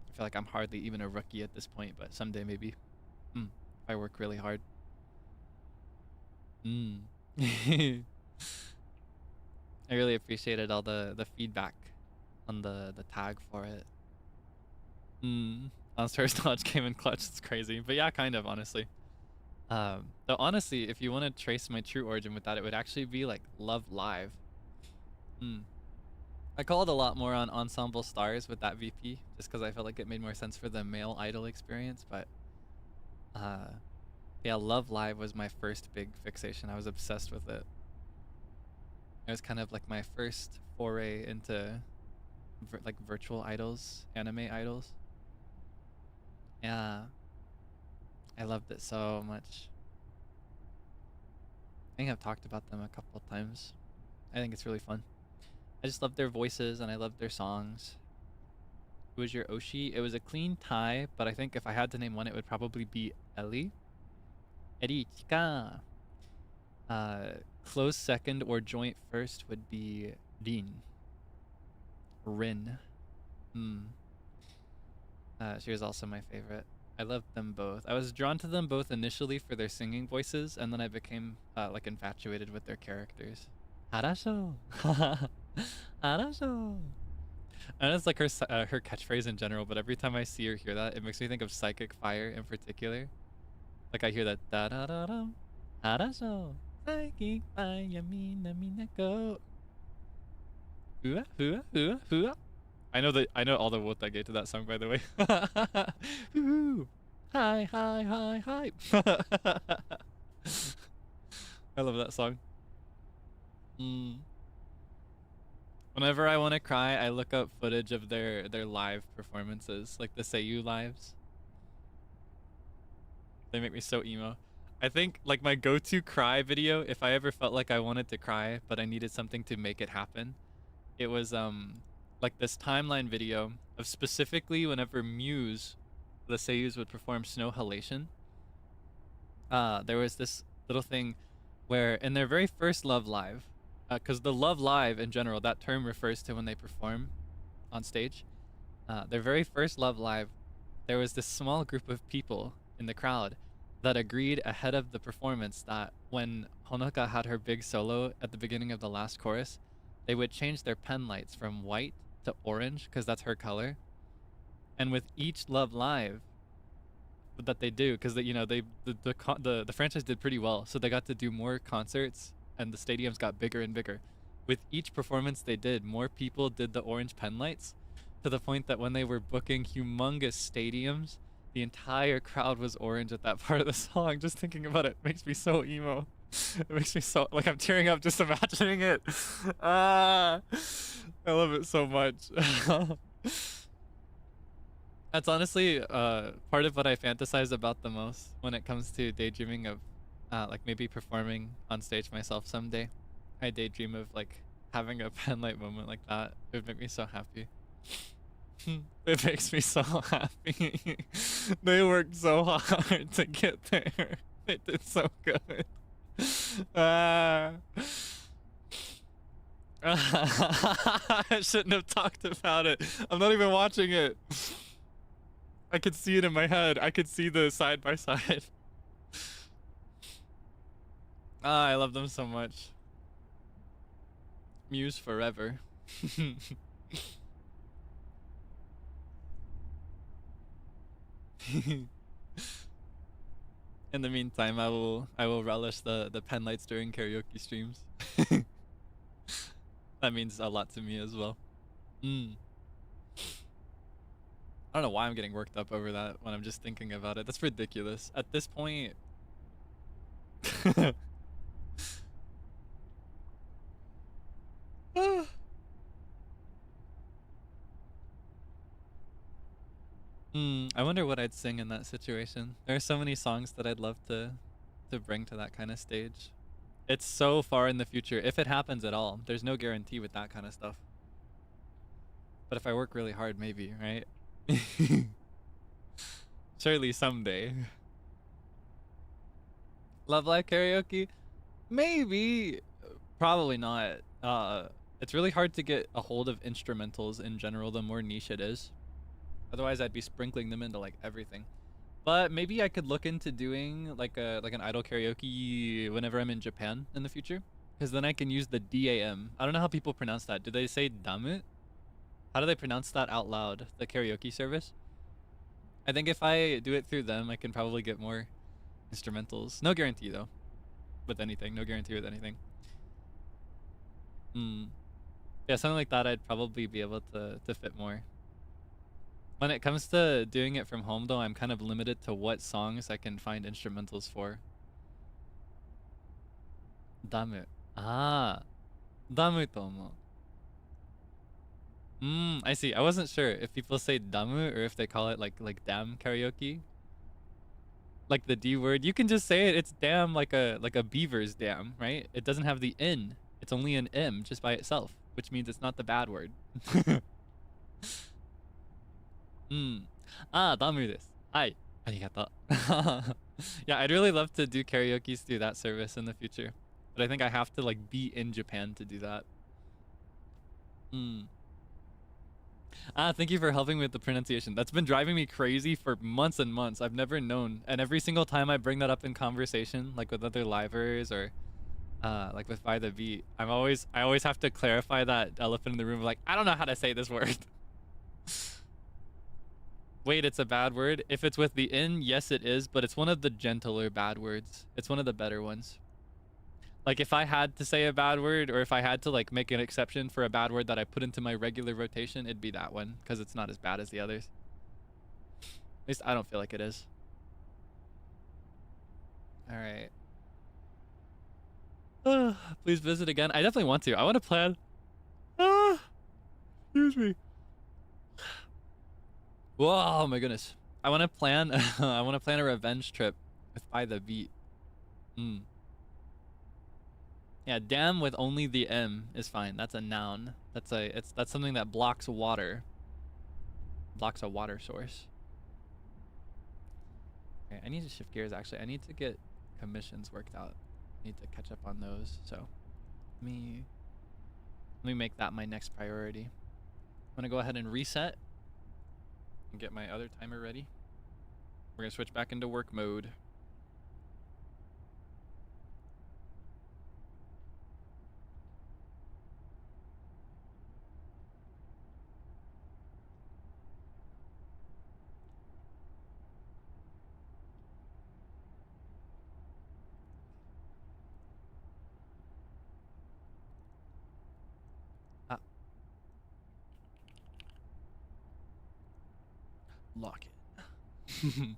I feel like I'm hardly even a rookie at this point, but someday maybe. If I work really hard. I really appreciated all the feedback on the tag for it. Monster's Lodge came in clutch. It's crazy, but yeah, kind of honestly. Though honestly, if you want to trace my true origin with that, it would actually be like Love Live. I called a lot more on Ensemble Stars with that VP, just because I felt like it made more sense for the male idol experience. But yeah, Love Live was my first big fixation. I was obsessed with it. It was kind of like my first foray into like virtual idols, anime idols. Yeah, I loved it so much. I think I've talked about them a couple of times. I think it's really fun. I just love their voices and I love their songs. Who was your Oshi? It was a clean tie, but I think if I had to name one, it would probably be Ellie. Erika. Close second or joint first would be Rin. She was also my favorite. I loved them both. I was drawn to them both initially for their singing voices, and then I became like infatuated with their characters. Harasho. Harasho. And it's like her catchphrase in general, but every time I see or hear that, it makes me think of Psychic Fire in particular. Like I hear that da da da da. Harasho. Psychic Fire mina minako. Hua hua hua hua. I know all the wotage to that song, by the way. Hi, hi, hi, hi. I love that song. Whenever I want to cry, I look up footage of their live performances, like the Seiyu lives. They make me so emo. I think like my go-to cry video, if I ever felt like I wanted to cry, but I needed something to make it happen, it was like this timeline video of specifically whenever Muse, the Seiyus, would perform Snow Halation. There was this little thing where in their very first Love Live, because the Love Live in general, that term refers to when they perform on stage. Their very first Love Live, there was this small group of people in the crowd that agreed ahead of the performance that when Honoka had her big solo at the beginning of the last chorus, they would change their pen lights from white to orange because that's her color. And with each Love Live that they do, because the franchise did pretty well, so they got to do more concerts and the stadiums got bigger and bigger. With each performance they did, more people did the orange pen lights to the point that when they were booking humongous stadiums, the entire crowd was orange at that part of the song. Just thinking about it makes me so emo. It makes me so, like, I'm tearing up just imagining it. I love it so much. That's honestly part of what I fantasize about the most when it comes to daydreaming of like maybe performing on stage myself someday. I daydream of like having a pen light moment like that. It would make me so happy. It makes me so happy. They worked so hard to get there. They did so good. Ah. I shouldn't have talked about it. I'm not even watching it. I could see it in my head. I could see the side by side. Ah, I love them so much. Muse forever. In the meantime, I will relish the pen lights during karaoke streams. That means a lot to me as well. Mm. I don't know why I'm getting worked up over that when I'm just thinking about it. That's ridiculous. At this point, I wonder what I'd sing in that situation. There are so many songs that I'd love to bring to that kind of stage. It's so far in the future, if it happens at all. There's no guarantee with that kind of stuff. But if I work really hard, maybe, right? Surely someday. Love Live karaoke? Maybe. Probably not. It's really hard to get a hold of instrumentals in general, the more niche it is. Otherwise, I'd be sprinkling them into like everything. But maybe I could look into doing like an idol karaoke whenever I'm in Japan in the future, because then I can use the DAM. I don't know how people pronounce that. Do they say damu? How do they pronounce that out loud? The karaoke service. I think if I do it through them, I can probably get more instrumentals. No guarantee though. With anything, no guarantee with anything. Yeah, something like that. I'd probably be able to fit more. When it comes to doing it from home, though, I'm kind of limited to what songs I can find instrumentals for. Damu. Ah, damu tomo. I see. I wasn't sure if people say damu or if they call it like damn karaoke. Like the D word. You can just say it. It's damn like a beaver's dam, right? It doesn't have the N. It's only an M just by itself, which means it's not the bad word. Ah, damu desu. Hai. Arigato. Yeah, I'd really love to do karaoke's through that service in the future. But I think I have to like be in Japan to do that. Thank you for helping with the pronunciation. That's been driving me crazy for months and months. I've never known. And every single time I bring that up in conversation, like with other livers or like with By the Beat, I always have to clarify that elephant in the room, like, I don't know how to say this word. Wait, it's a bad word? If it's with the N, yes it is, but it's one of the gentler bad words. It's one of the better ones. Like if I had to say a bad word, or if I had to like make an exception for a bad word that I put into my regular rotation, it'd be that one, because it's not as bad as the others. At least I don't feel like it is. All right. Please visit again. I definitely want to. I want to plan. Excuse me. Whoa, oh my goodness. I want to plan. I want to plan a revenge trip with By the Beat. Yeah, dam with only the M is fine. That's a noun. That's something that blocks water. Blocks a water source. Okay, I need to shift gears actually. I need to get commissions worked out. I need to catch up on those. So let me make that my next priority. I'm gonna go ahead and reset and get my other timer ready. We're gonna switch back into work mode. Lock it.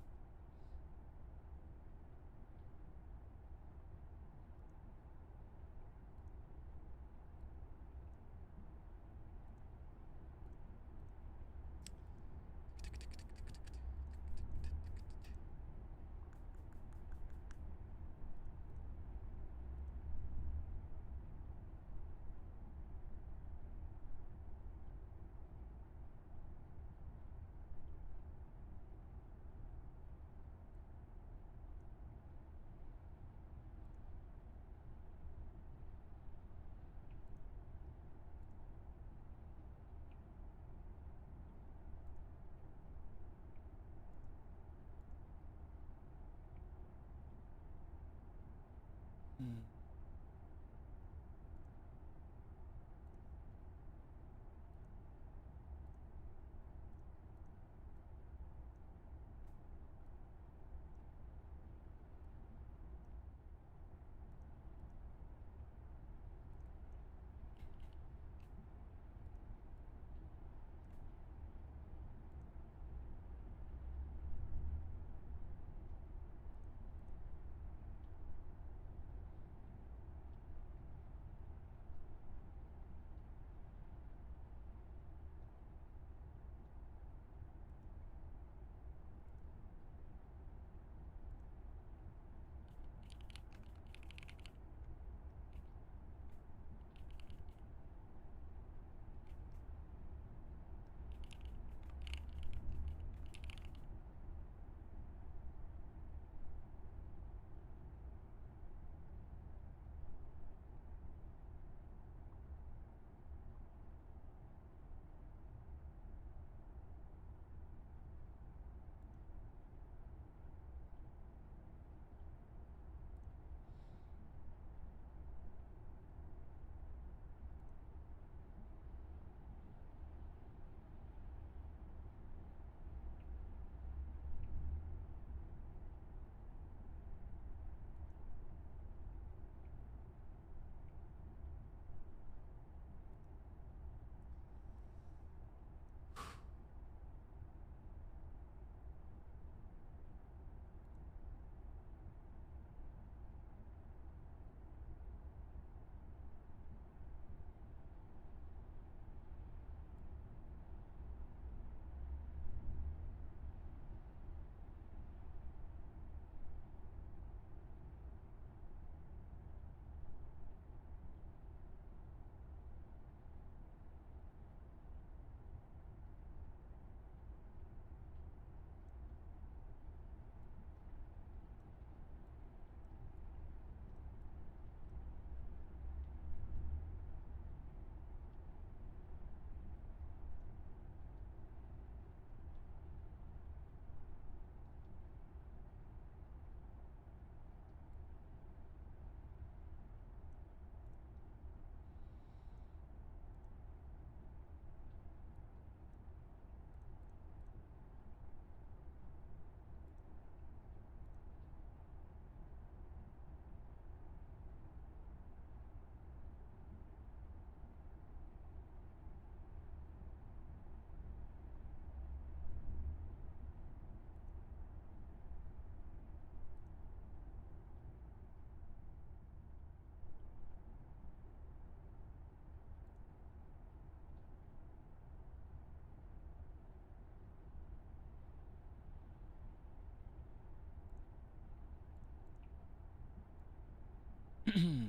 Hmm.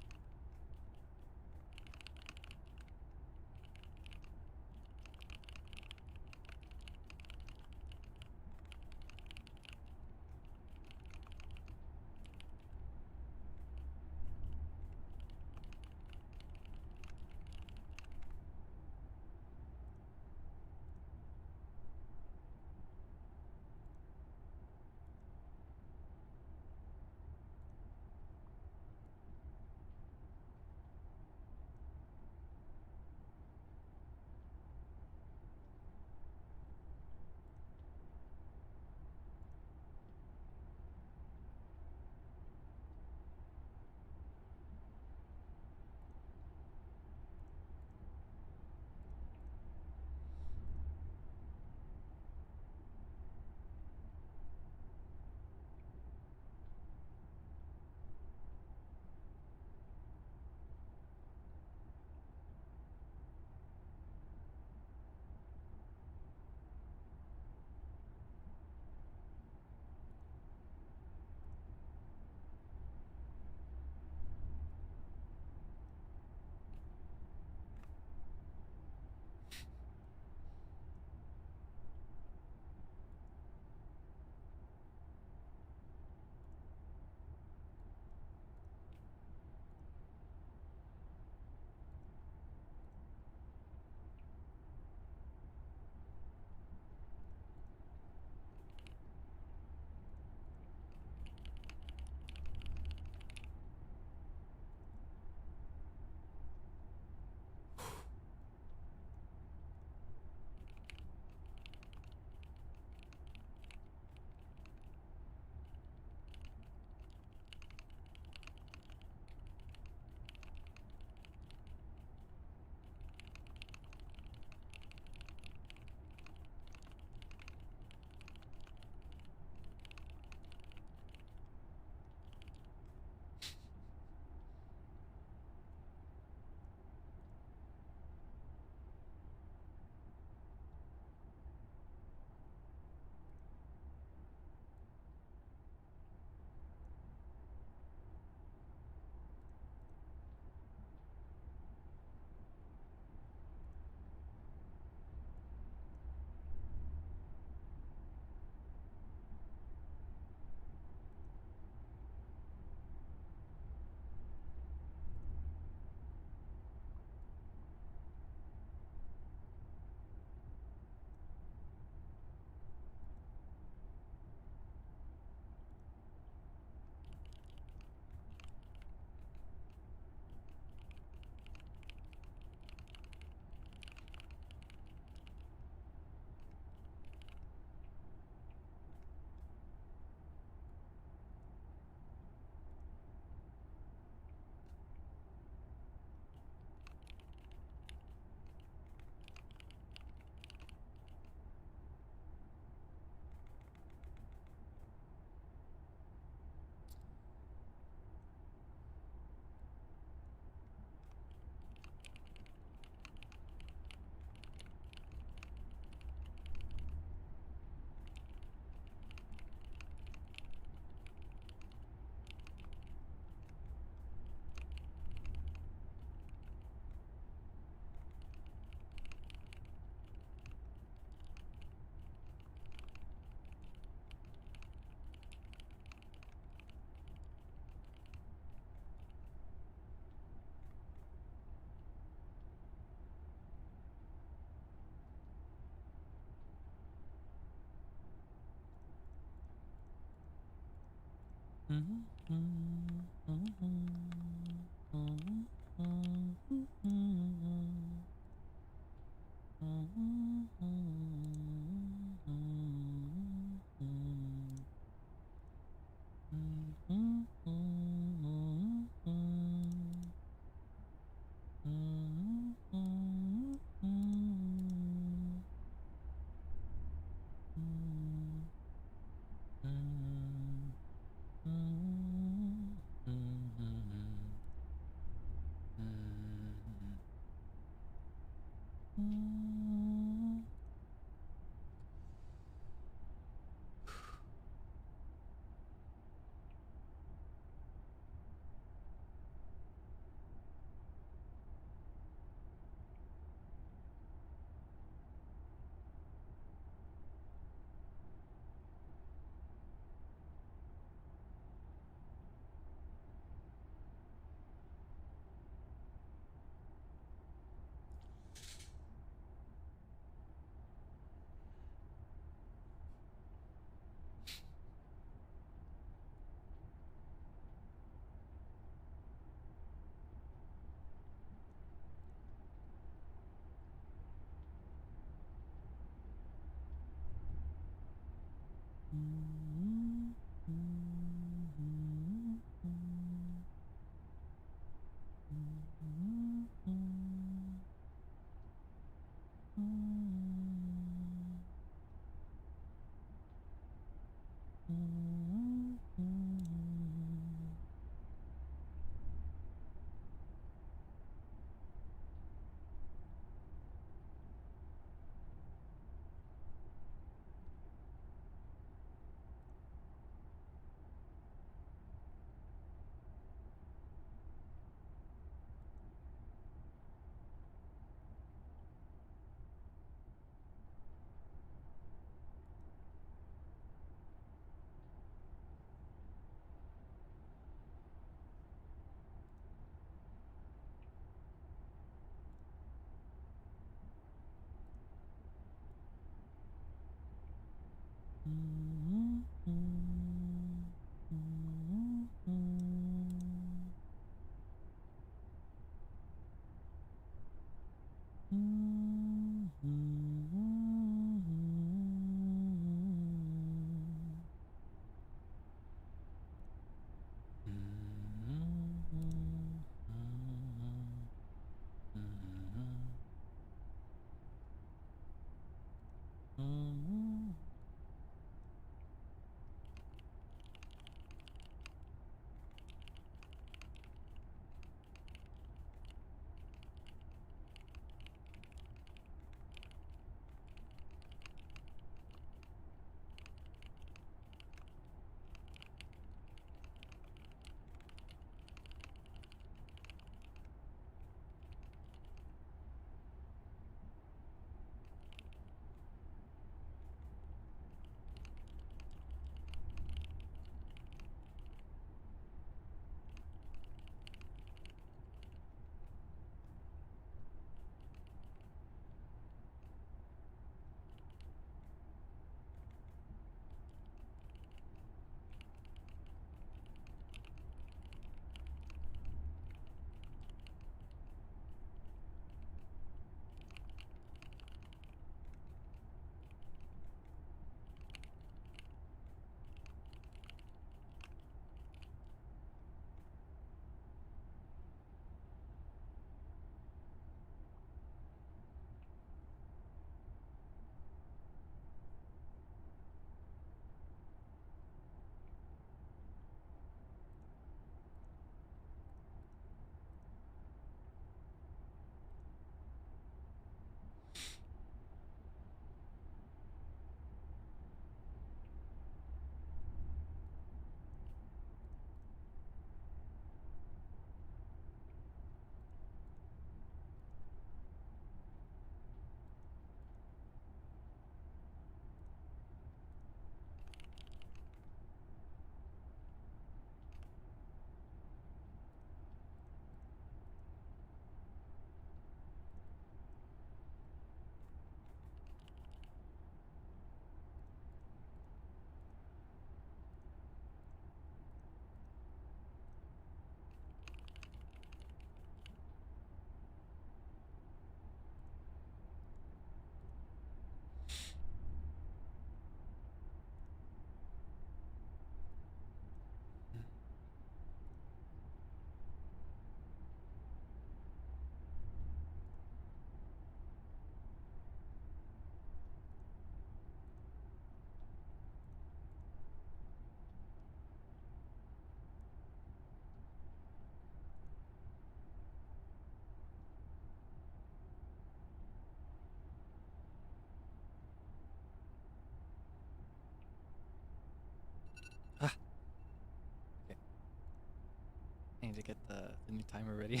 company time already.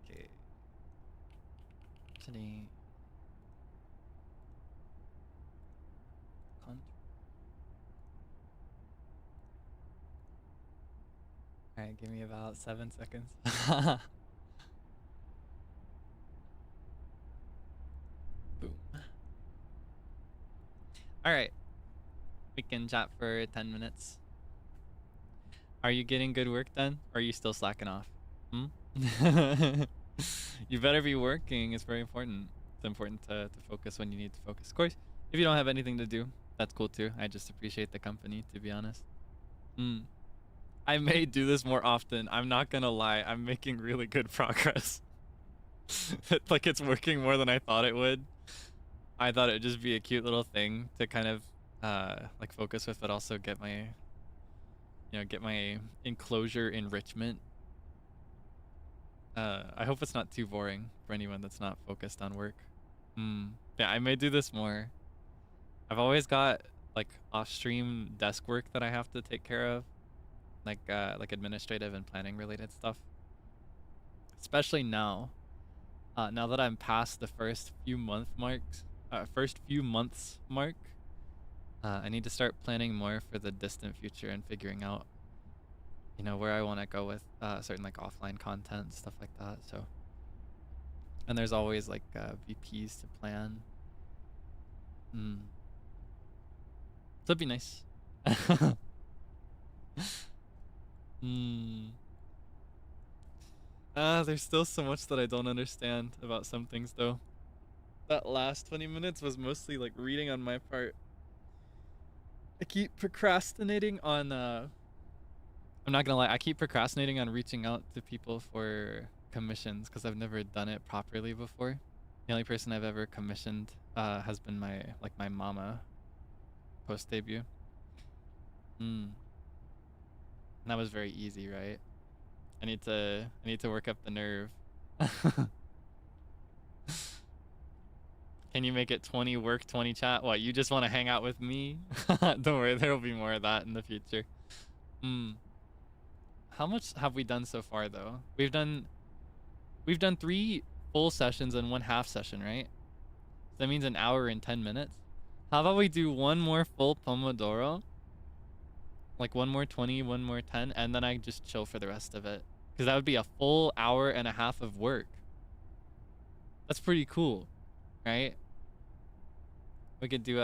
Okay. Today. Alright, give me about 7 seconds. Boom. Alright. We can chat for 10 minutes. Are you getting good work done? Or are you still slacking off? Hmm? You better be working. It's very important. It's important to focus when you need to focus. Of course, if you don't have anything to do, that's cool too. I just appreciate the company, to be honest. I may do this more often. I'm not gonna lie. I'm making really good progress. Like, it's working more than I thought it would. I thought it'd just be a cute little thing to kind of like focus with, but also get my get my enclosure enrichment. I hope it's not too boring for anyone that's not focused on work. Yeah, I may do this more. I've always got like off-stream desk work that I have to take care of, like administrative and planning related stuff. Especially now, now that I'm past the first few months mark, I need to start planning more for the distant future and figuring out, where I want to go with certain like offline content, stuff like that. So, and there's always like VPs to plan. So it'd be nice. There's still so much that I don't understand about some things though. That last 20 minutes was mostly like reading on my part. I keep procrastinating on I'm not gonna lie, I keep procrastinating on reaching out to people for commissions because I've never done it properly before. The only person I've ever commissioned has been my mama post debut. And that was very easy, right? I need to work up the nerve. Can you make it 20 work, 20 chat? What, you just want to hang out with me? Don't worry, there'll be more of that in the future. How much have we done so far though? We've done 3 full sessions and 1 half session, right? That means an hour and 10 minutes. How about we do 1 more full Pomodoro? Like 1 more 20, 1 more 10, and then I just chill for the rest of it. Because that would be a full hour and a half of work. That's pretty cool, right? We could do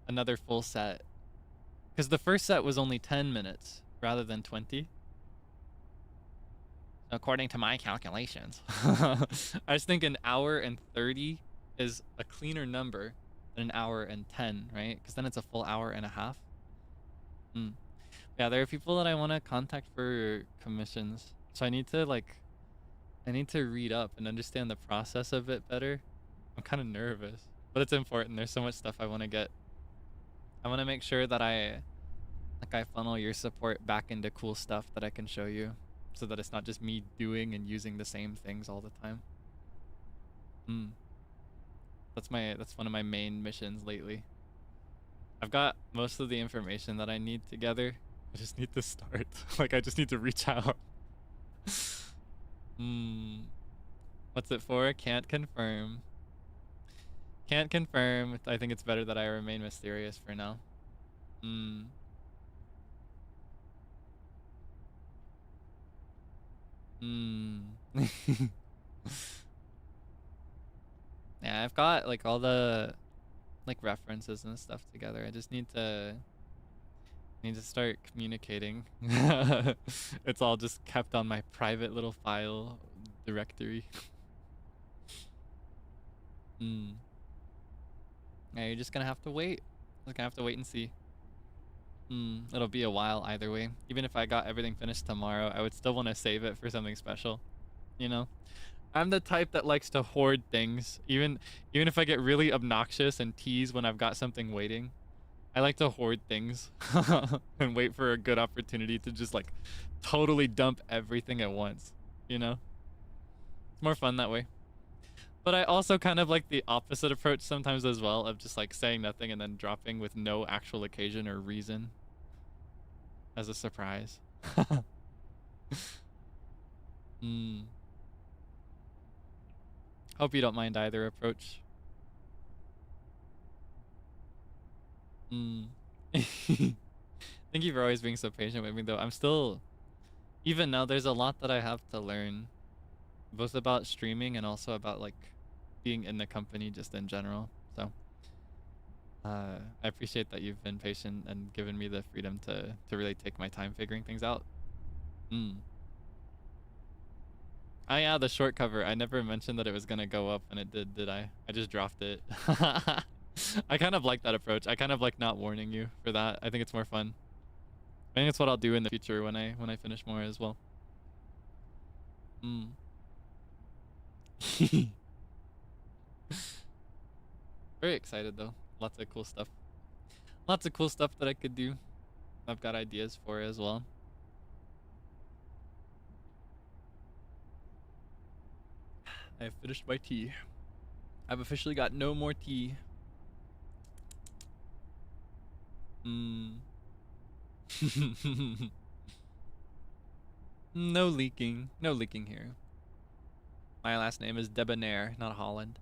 another full set. Because the first set was only 10 minutes rather than 20. According to my calculations. I just think an hour and 30 is a cleaner number than an hour and 10, right? Because then it's a full hour and a half. Yeah, there are people that I want to contact for commissions. So I need to read up and understand the process a bit better. I'm kind of nervous, but it's important. There's so much stuff I want to get. I want to make sure that I funnel your support back into cool stuff that I can show you, so that it's not just me doing and using the same things all the time. That's one of my main missions lately. I've got most of the information that I need together. I just need to start. Like, I just need to reach out. What's it for? Can't confirm. Can't confirm. I think it's better that I remain mysterious for now. Yeah, I've got like all the like references and stuff together. I just need to start communicating. It's all just kept on my private little file directory. Yeah, you're just gonna have to wait. Just gonna have to wait and see. It'll be a while either way. Even if I got everything finished tomorrow, I would still want to save it for something special. I'm the type that likes to hoard things. Even if I get really obnoxious and tease when I've got something waiting, I like to hoard things and wait for a good opportunity to just like totally dump everything at once. It's more fun that way. But I also kind of like the opposite approach sometimes as well, of just like saying nothing and then dropping with no actual occasion or reason as a surprise. Mm. Hope you don't mind either approach. Mm. Thank you for always being so patient with me, though. I'm still, even now, there's a lot that I have to learn, both about streaming and also about like being in the company just in general. So, I appreciate that you've been patient and given me the freedom to really take my time figuring things out. Mm. Oh yeah, the short cover. I never mentioned that it was gonna go up, and it did I? I just dropped it. I kind of like that approach. I kind of like not warning you for that. I think it's more fun. I think it's what I'll do in the future when I finish more as well. Mm. Very excited though. Lots of cool stuff. Lots of cool stuff that I could do. I've got ideas for as well. I have finished my tea. I've officially got no more tea. Mm. No leaking. No leaking here. My last name is Debonair, not Holland.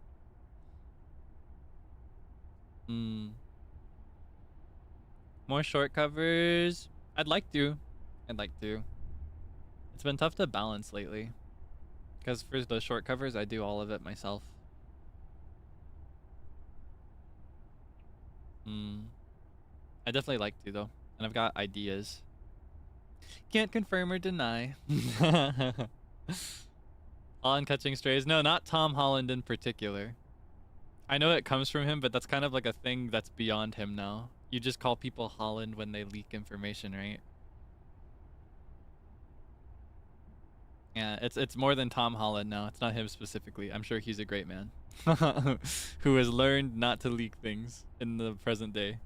Mm. More short covers. I'd like to. I'd like to. It's been tough to balance lately. Because for the short covers, I do all of it myself. Mm. I definitely like to, though. And I've got ideas. Can't confirm or deny. Holland catching strays. No, not Tom Holland in particular. I know it comes from him, but that's kind of like a thing that's beyond him now. You just call people Holland when they leak information, right? Yeah, it's more than Tom Holland now. It's not him specifically. I'm sure he's a great man who has learned not to leak things in the present day.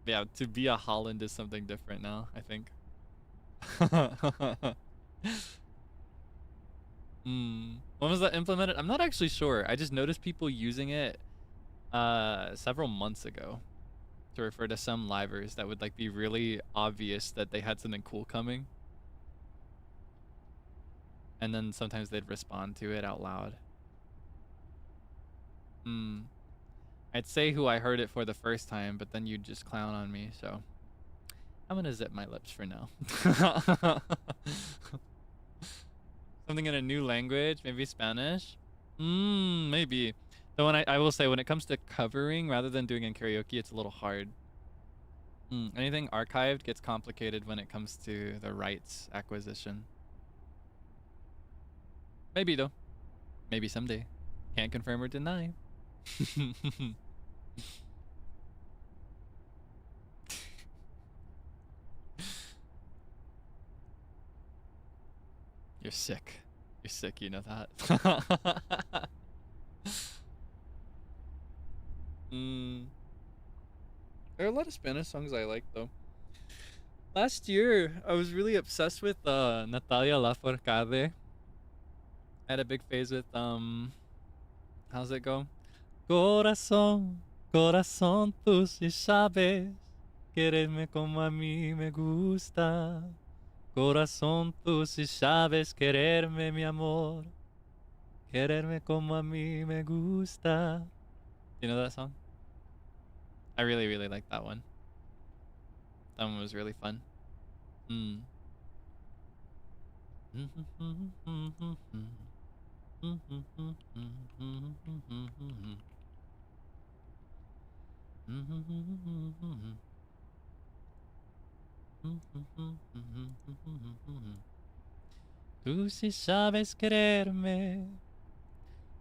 Yeah, to be a Holland is something different now, I think. When was that implemented? I'm not actually sure. I just noticed people using it several months ago to refer to some livers that would like be really obvious that they had something cool coming. And then sometimes they'd respond to it out loud. I'd say who I heard it for the first time, but then you'd just clown on me, so I'm gonna zip my lips for now. Something in a new language, maybe Spanish? Maybe. So when I will say, when it comes to covering, rather than doing in karaoke, it's a little hard. Anything archived gets complicated when it comes to the rights acquisition. Maybe though. Maybe someday. Can't confirm or deny. You're sick. You're sick, you know that. There are a lot of Spanish songs I like though. Last year, I was really obsessed with Natalia Lafourcade. I had a big phase with how's it go? Corazón, corazón, tú sí sabes quererme como a mí me gusta. Corazón, tú sí sabes quererme, mi amor. Quererme como a mí me gusta. You know that song? I really, really like that one. That one was really fun. Tú sí sabes quererme.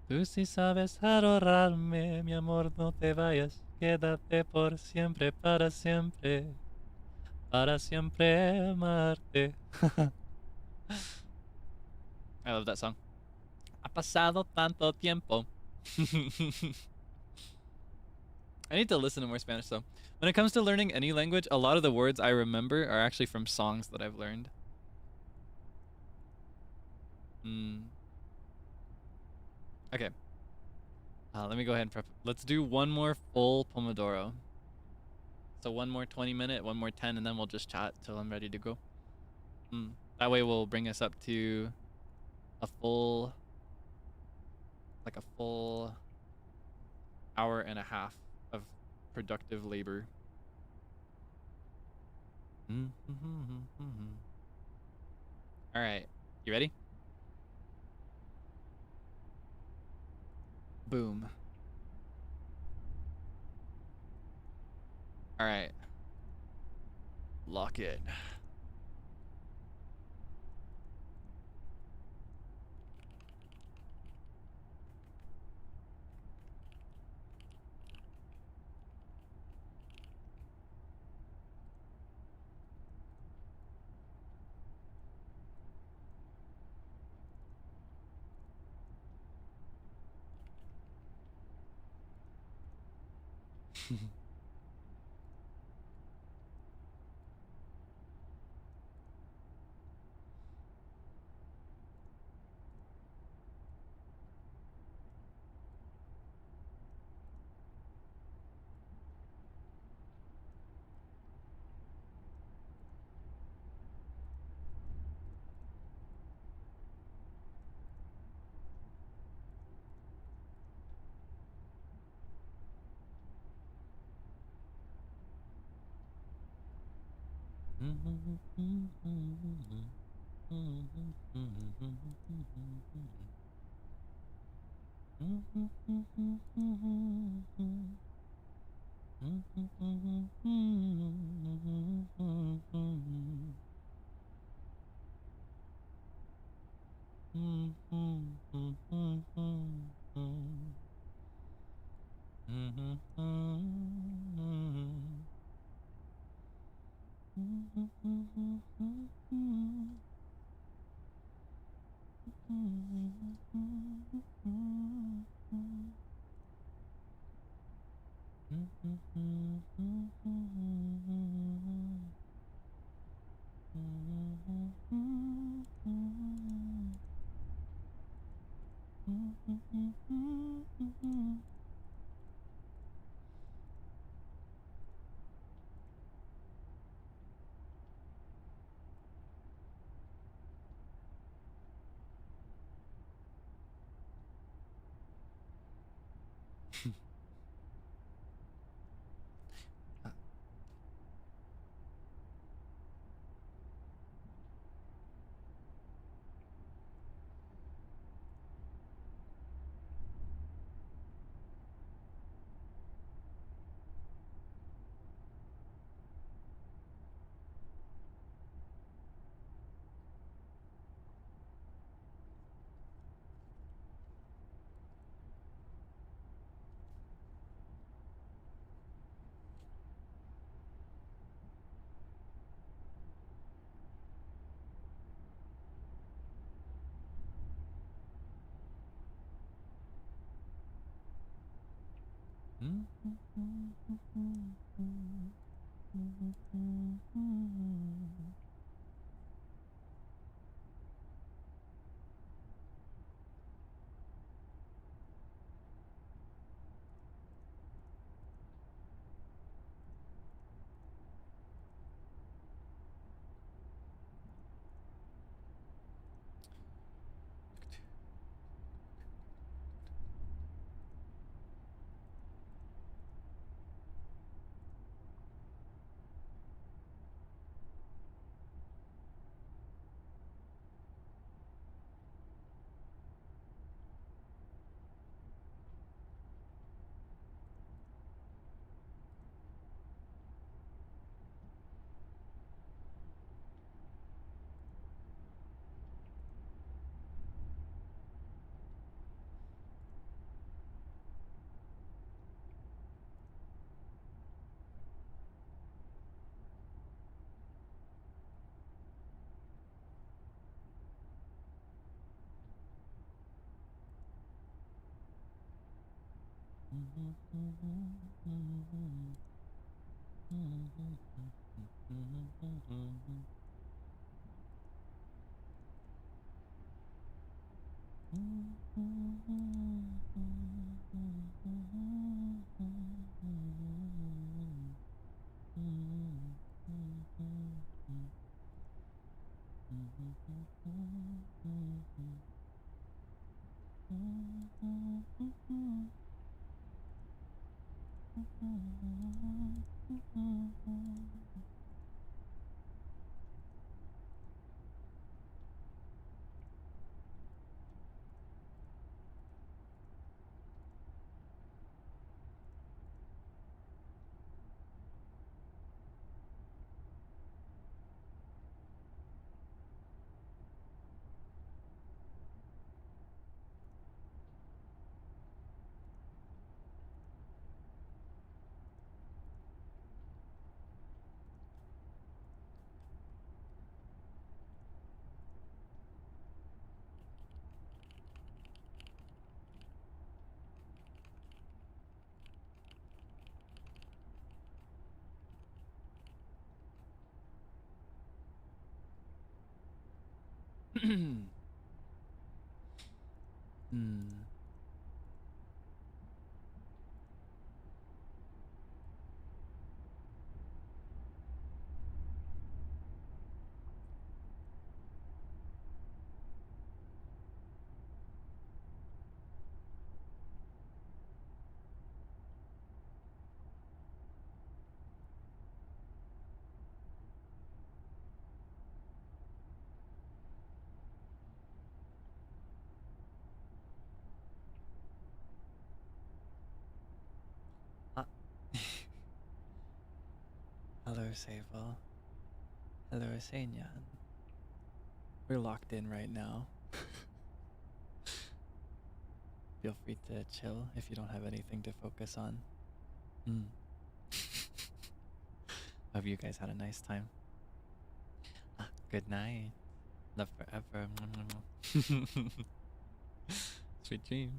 Tú sí sabes adorarme, mi amor, no te vayas. Quédate por siempre, para siempre. Para siempre amarte. I love that song. Ha pasado tanto tiempo. I need to listen to more Spanish though. When it comes to learning any language, a lot of the words I remember are actually from songs that I've learned. Okay. Let me go ahead and prep. Let's do one more full Pomodoro. So one more 20-minute, one more 10, and then we'll just chat till I'm ready to go. That way will bring us up to a full, like a full hour and a half of productive labor. All right, you ready? Boom. All right, lock in. Hmm. Ah. Hello, Sable. Hello, Senyan. We're locked in right now. Feel free to chill if you don't have anything to focus on. Mm. Hope you guys had a nice time. Ah, good night. Love forever. Sweet dreams.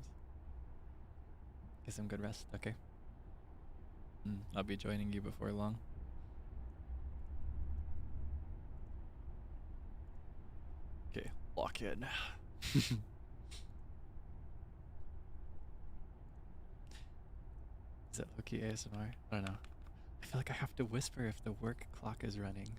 Get some good rest, okay? I'll be joining you before long. Okay, lock in. Is it Loki ASMR? I don't know. I feel like I have to whisper if the work clock is running.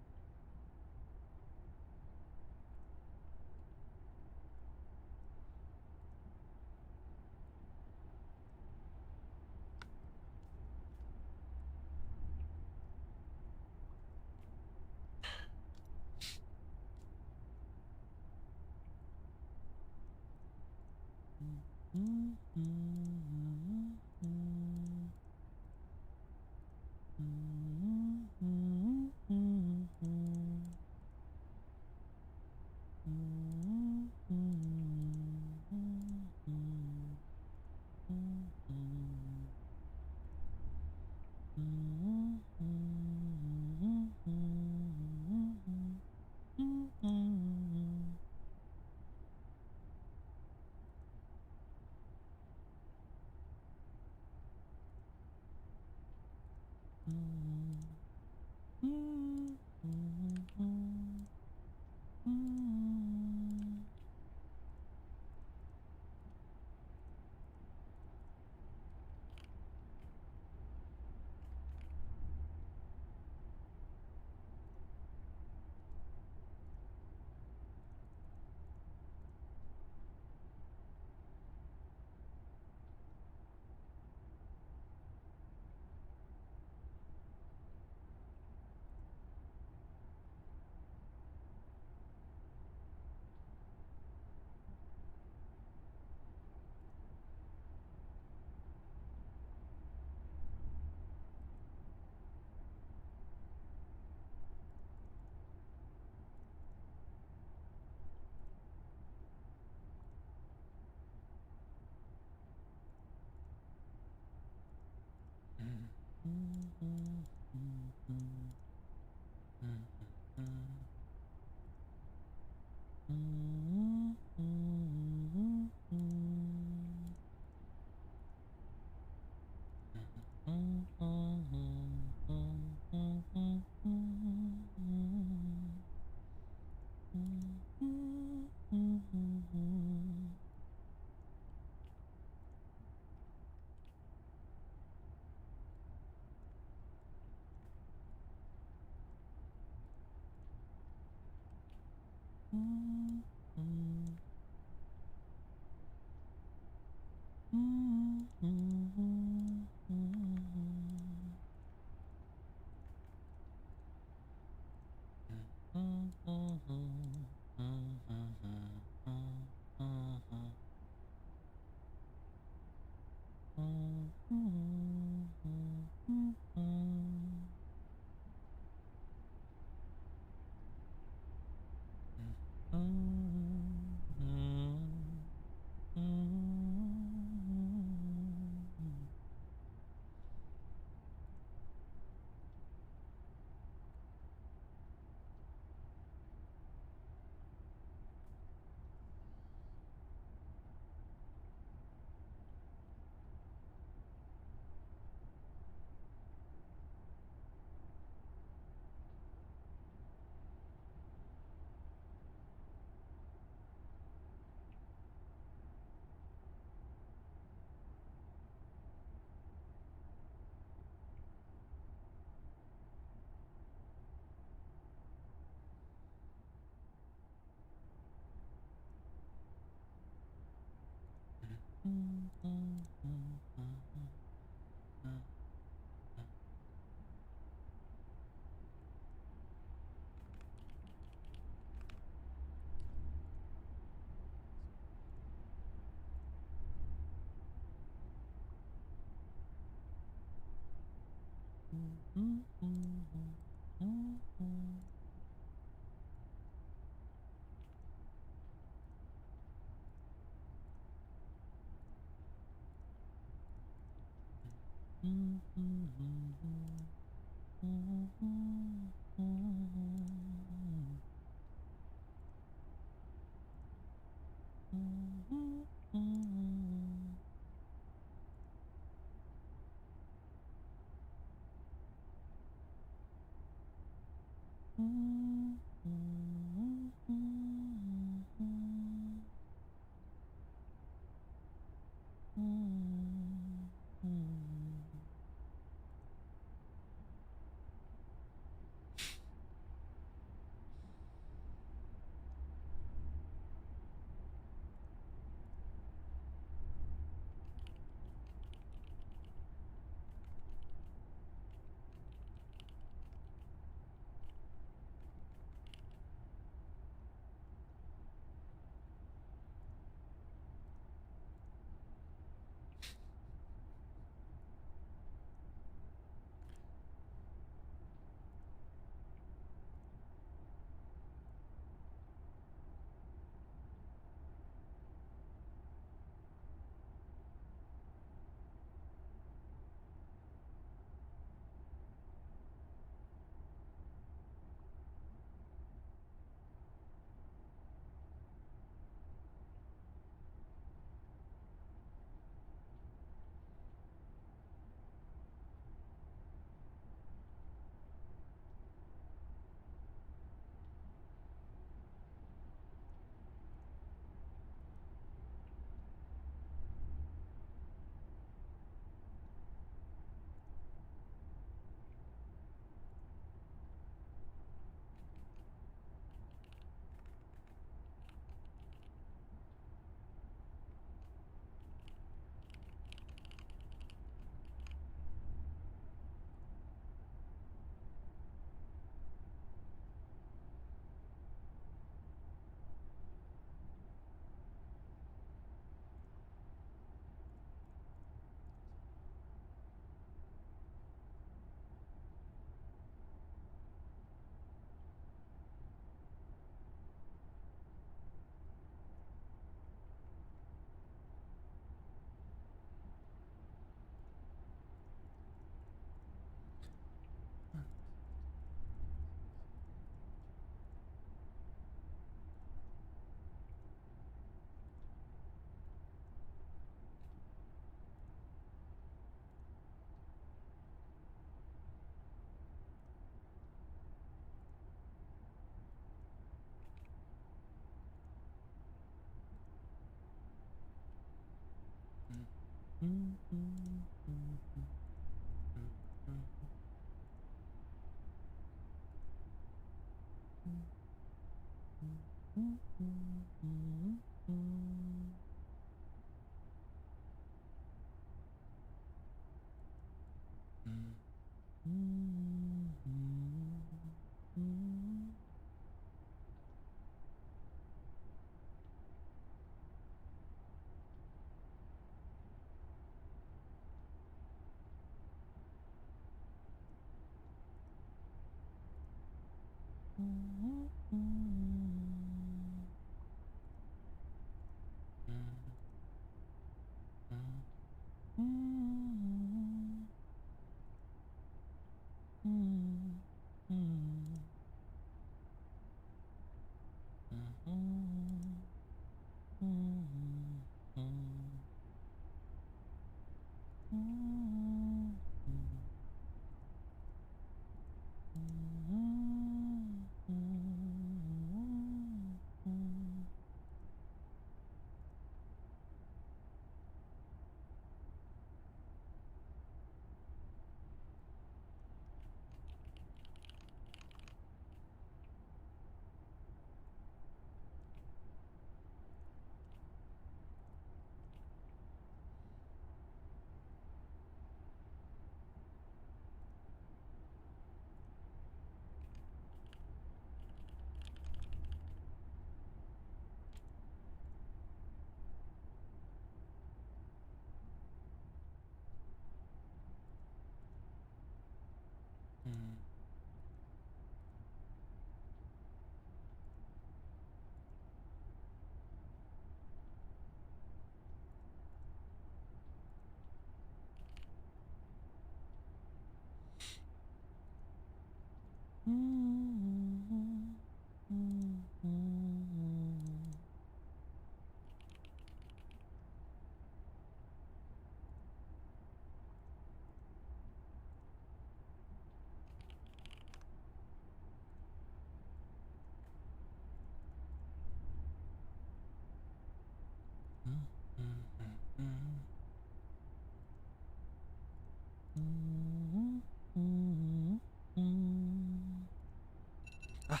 Ah,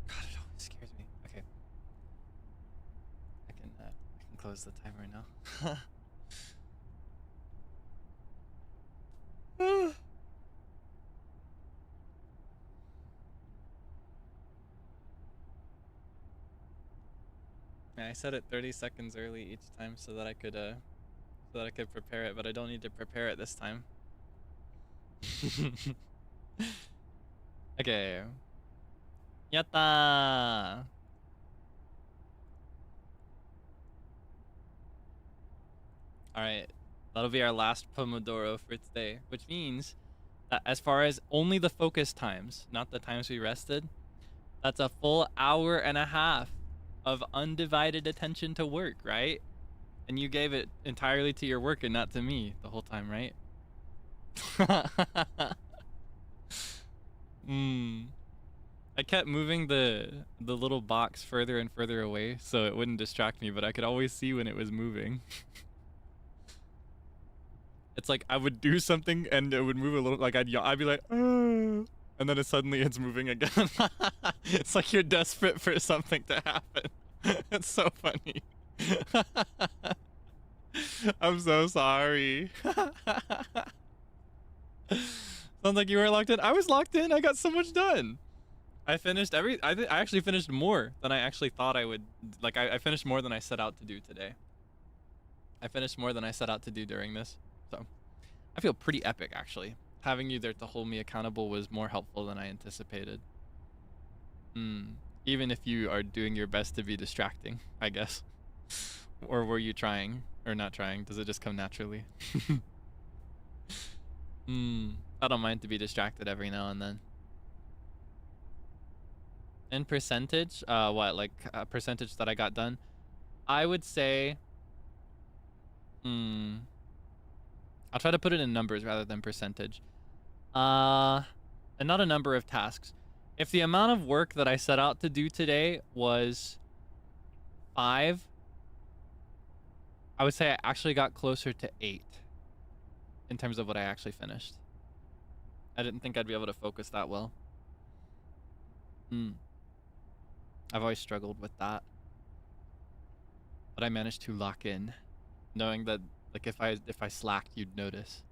God, it always scares me. Okay, I can close the timer now. Yeah, I set it 30 seconds early each time so that I could prepare it, but I don't need to prepare it this time. Okay. Yatta! Alright. That'll be our last Pomodoro for today, which means that as far as only the focus times, not the times we rested, that's a full hour and a half of undivided attention to work, right? And you gave it entirely to your work and not to me the whole time, right? I kept moving the little box further and further away so it wouldn't distract me, but I could always see when it was moving. It's like I would do something and it would move a little, like I'd be like, oh, and then suddenly it's moving again. It's like you're desperate for something to happen. It's so funny. I'm so sorry. Sounds like you weren't locked in. I was locked in. I got so much done. I finished I actually finished more than I actually thought I would. Like, I finished more than I set out to do today. I finished more than I set out to do during this. So, I feel pretty epic, actually. Having you there to hold me accountable was more helpful than I anticipated. Even if you are doing your best to be distracting, I guess. Or were you trying? Or not trying? Does it just come naturally? I don't mind to be distracted every now and then. In percentage, what, like a percentage that I got done? I would say, I'll try to put it in numbers rather than percentage. And not a number of tasks. If the amount of work that I set out to do today was 5, I would say I actually got closer to 8 in terms of what I actually finished. I didn't think I'd be able to focus that well. I've always struggled with that. But I managed to lock in, knowing that like if I slacked, you'd notice.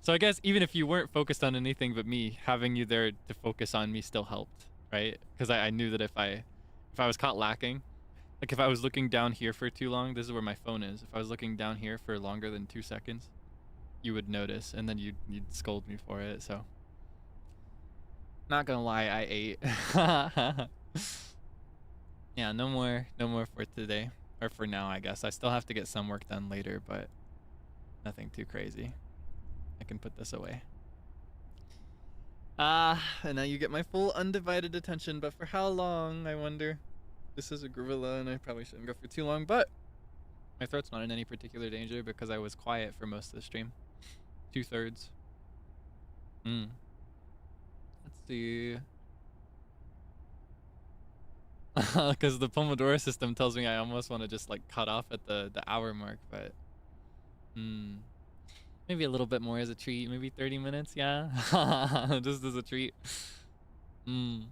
So I guess even if you weren't focused on anything but me, having you there to focus on me still helped, right? Because I knew that if I was caught lacking, like if I was looking down here for too long, this is where my phone is. If I was looking down here for longer than 2 seconds, you would notice, and then you'd scold me for it. So, not gonna lie, I ate. Yeah, no more for today, or for now, I guess. I still have to get some work done later, but nothing too crazy. I can put this away. And now you get my full undivided attention, but for how long, I wonder? This is a guerilla, and I probably shouldn't go for too long, but my throat's not in any particular danger because I was quiet for most of the stream. 2/3. Let's see. Because the Pomodoro system tells me I almost want to just like cut off at the hour mark, but maybe a little bit more as a treat. Maybe 30 minutes, yeah. Just as a treat. I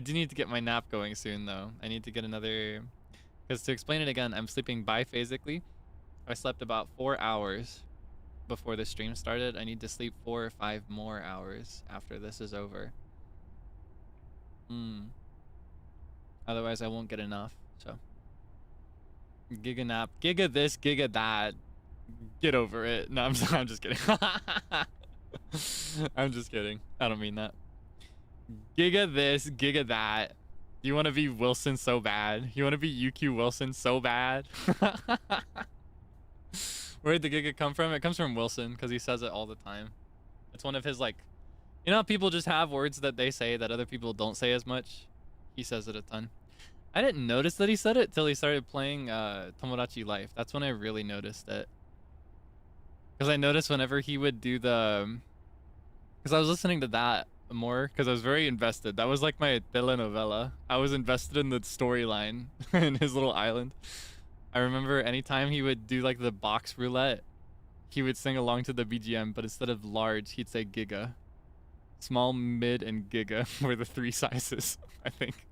do need to get my nap going soon though. I need to get another, because to explain it again, I'm sleeping biphasically. I slept about 4 hours before the stream started. I need to sleep 4 or 5 more hours after this is over. Otherwise I won't get enough. So giga nap, giga this, giga that. Get over it. No, I'm just kidding. I'm just kidding. I don't mean that. Giga this, giga that. You want to be Wilson so bad. You want to be UQ Wilson so bad. Where'd the giga come from? It comes from Wilson because he says it all the time. It's one of his, like, you know how people just have words that they say that other people don't say as much? He says it a ton. I didn't notice that he said it till he started playing Tomodachi Life. That's when I really noticed it. Because I noticed whenever he would do the... Because I was listening to that more because I was very invested. That was like my telenovela. I was invested in the storyline in his little island. I remember anytime he would do like the box roulette, he would sing along to the BGM, but instead of large, he'd say giga. Small, mid, and giga were the 3 sizes, I think.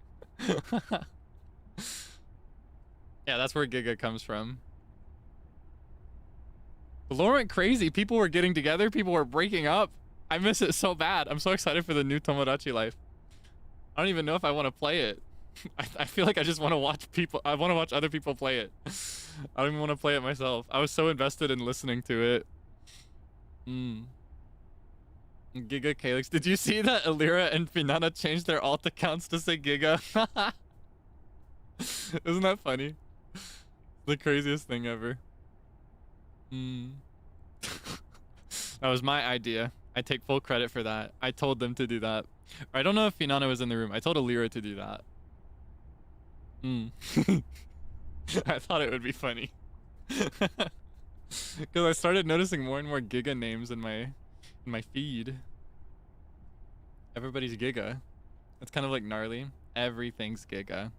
Yeah, that's where giga comes from. The lore went crazy. People were getting together. People were breaking up. I miss it so bad. I'm so excited for the new Tomodachi Life. I don't even know if I want to play it. I feel like I just want to watch people. I want to watch other people play it. I don't even want to play it myself. I was so invested in listening to it. Giga Kaelix. Did you see that Alira and Finana changed their alt accounts to say Giga? Isn't that funny? The craziest thing ever. That was my idea. I take full credit for that. I told them to do that. I don't know if Finana was in the room. I told Alira to do that. I thought it would be funny. Because I started noticing more and more Giga names in my feed. Everybody's Giga. It's kind of like gnarly. Everything's Giga.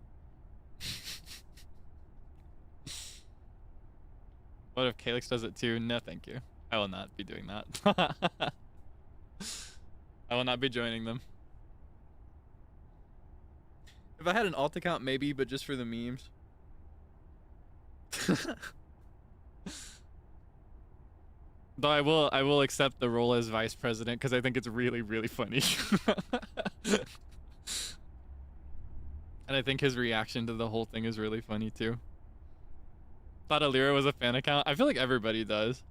What if Kaelix does it too? No, thank you. I will not be doing that. I will not be joining them. If I had an alt account, maybe, but just for the memes. Though I will accept the role as vice president because I think it's really, really funny. And I think his reaction to the whole thing is really funny too. Thought Alira was a fan account. I feel like everybody does.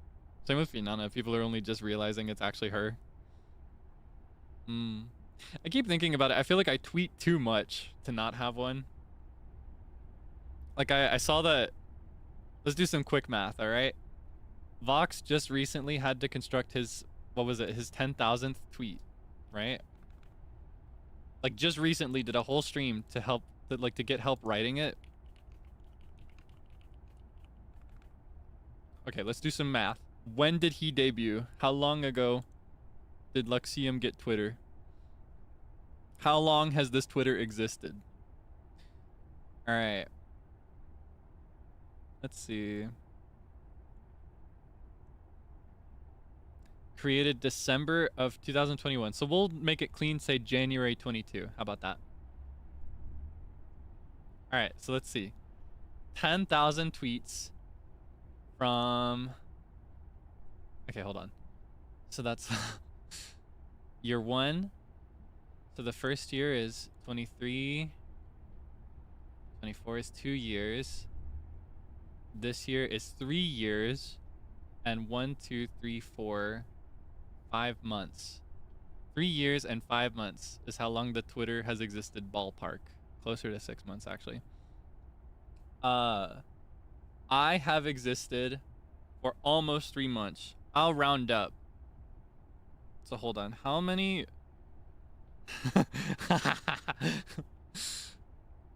Same with Finana. People are only just realizing it's actually her. I keep thinking about it. I feel like I tweet too much to not have one. Like I saw that. Let's do some quick math, all right? Vox just recently had to construct his, what was it? His 10,000th tweet, right? Like just recently did a whole stream to help, to get help writing it. Okay, let's do some math. When did he debut? How long ago did Luxium get Twitter? How long has this Twitter existed? All right. Let's see. Created December of 2021. So we'll make it clean, say January 22. How about that? All right, so let's see. 10,000 tweets from... Okay, hold on. So that's year 1. So the first year is 23. 24 is 2 years. This year is 3 years. And 1, 2, 3, 4, 5 months. 3 years and 5 months is how long the Twitter has existed, ballpark. Closer to 6 months, actually. I have existed for almost 3 months. I'll round up. So hold on. How many...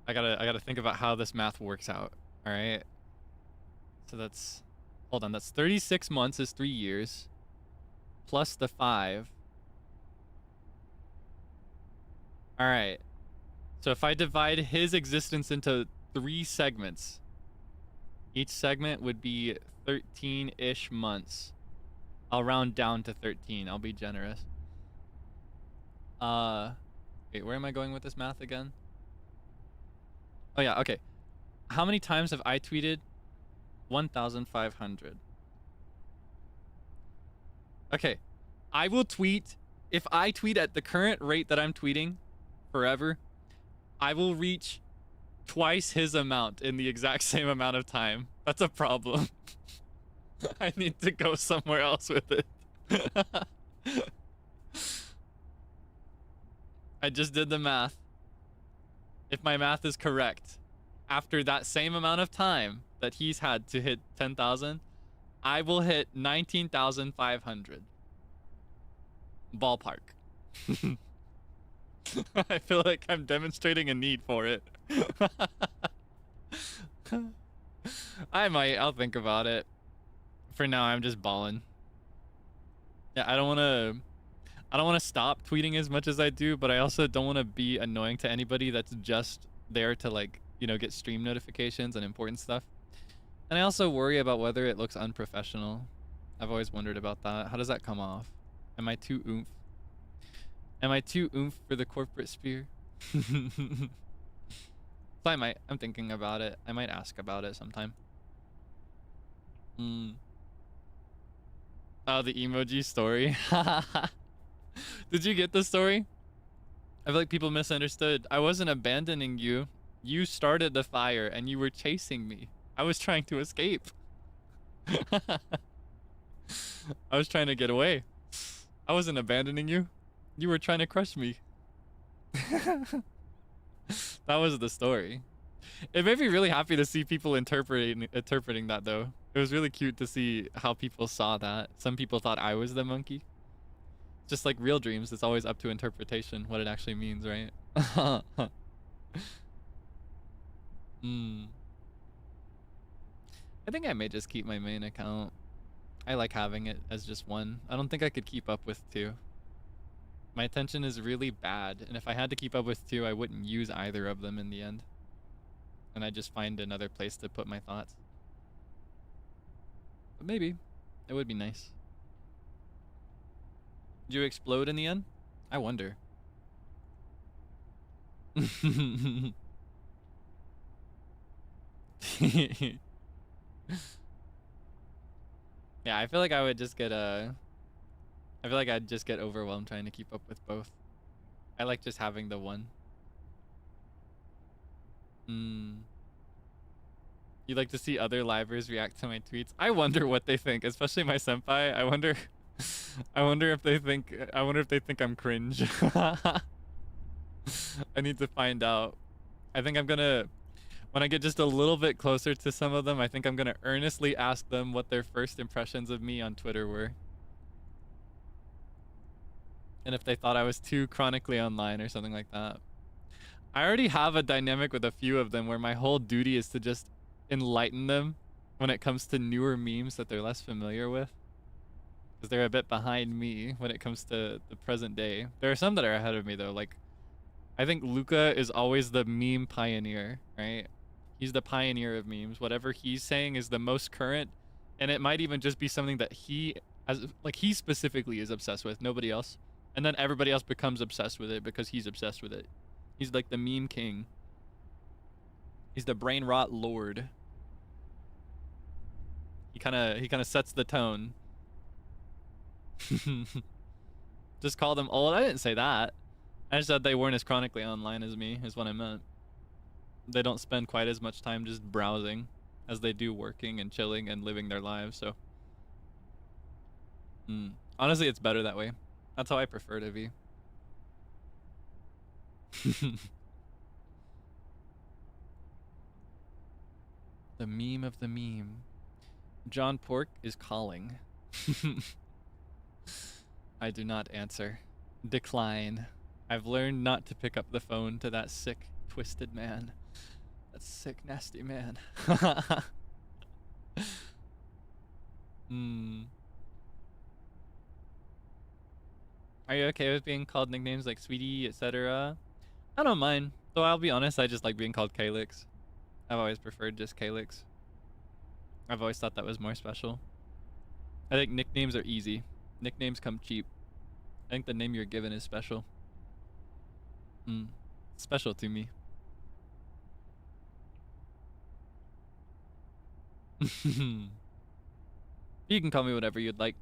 I gotta think about how this math works out. All right. So that's... Hold on. That's 36 months is 3 years. Plus the 5. All right. So if I divide his existence into 3 segments, each segment would be 13-ish months. I'll round down to 13. I'll be generous. Wait, where am I going with this math again? Oh yeah, okay. How many times have I tweeted? 1,500. Okay. I will tweet. If I tweet at the current rate that I'm tweeting forever, I will reach twice his amount in the exact same amount of time. That's a problem. I need to go somewhere else with it. I just did the math. If my math is correct, after that same amount of time that he's had to hit 10,000, I will hit 19,500. Ballpark. I feel like I'm demonstrating a need for it. I'll think about it. For now, I'm just balling. Yeah, I don't want to stop tweeting as much as I do, but I also don't want to be annoying to anybody that's just there to, like, you know, get stream notifications and important stuff. And I also worry about whether it looks unprofessional. I've always wondered about that. How does that come off? Am I too oomph? Am I too oomph for the corporate sphere? So I'm thinking about it. I might ask about it sometime. Oh, the emoji story. Did you get the story? I feel like people misunderstood. I wasn't abandoning you. You started the fire and you were chasing me. I was trying to escape. I was trying to get away. I wasn't abandoning you. You were trying to crush me. That was the story. It made me really happy to see people interpreting that, though. It was really cute to see how people saw that. Some people thought I was the monkey. Just like real dreams, it's always up to interpretation what it actually means, right? I think I may just keep my main account. I like having it as just one. I don't think I could keep up with 2. My attention is really bad, and if I had to keep up with 2, I wouldn't use either of them in the end. And I'd just find another place to put my thoughts. But maybe. It would be nice. Did you explode in the end? I wonder. Yeah, I feel like I would just get I feel like I'd just get overwhelmed trying to keep up with both. I like just having the one. You like to see other livers react to my tweets? I wonder what they think, especially my senpai. I wonder if they think I'm cringe. I need to find out. I think I'm gonna, when I get just a little bit closer to some of them, I think I'm gonna earnestly ask them what their first impressions of me on Twitter were. And if they thought I was too chronically online or something like that. I already have a dynamic with a few of them where my whole duty is to just enlighten them when it comes to newer memes that they're less familiar with. Because they're a bit behind me when it comes to the present day. There are some that are ahead of me though. Like, I think Luca is always the meme pioneer, right? He's the pioneer of memes. Whatever he's saying is the most current, and it might even just be something that he, as like he specifically is obsessed with, nobody else. And then everybody else becomes obsessed with it because he's obsessed with it. He's like the meme king. He's the brain rot lord. He kind of sets the tone. Just call them old. I didn't say that. I just said they weren't as chronically online as me, is what I meant. They don't spend quite as much time just browsing as they do working and chilling and living their lives, so. Honestly, it's better that way. That's how I prefer to be. The meme of the meme. John Pork is calling. I do not answer. Decline. I've learned not to pick up the phone to that sick, twisted man. That sick, nasty man. Are you okay with being called nicknames like Sweetie, etc.? I don't mind. Though I'll be honest, I just like being called Kaelix. I've always preferred just Kaelix. I've always thought that was more special. I think nicknames are easy. Nicknames come cheap. I think the name you're given is special. Special to me. You can call me whatever you'd like.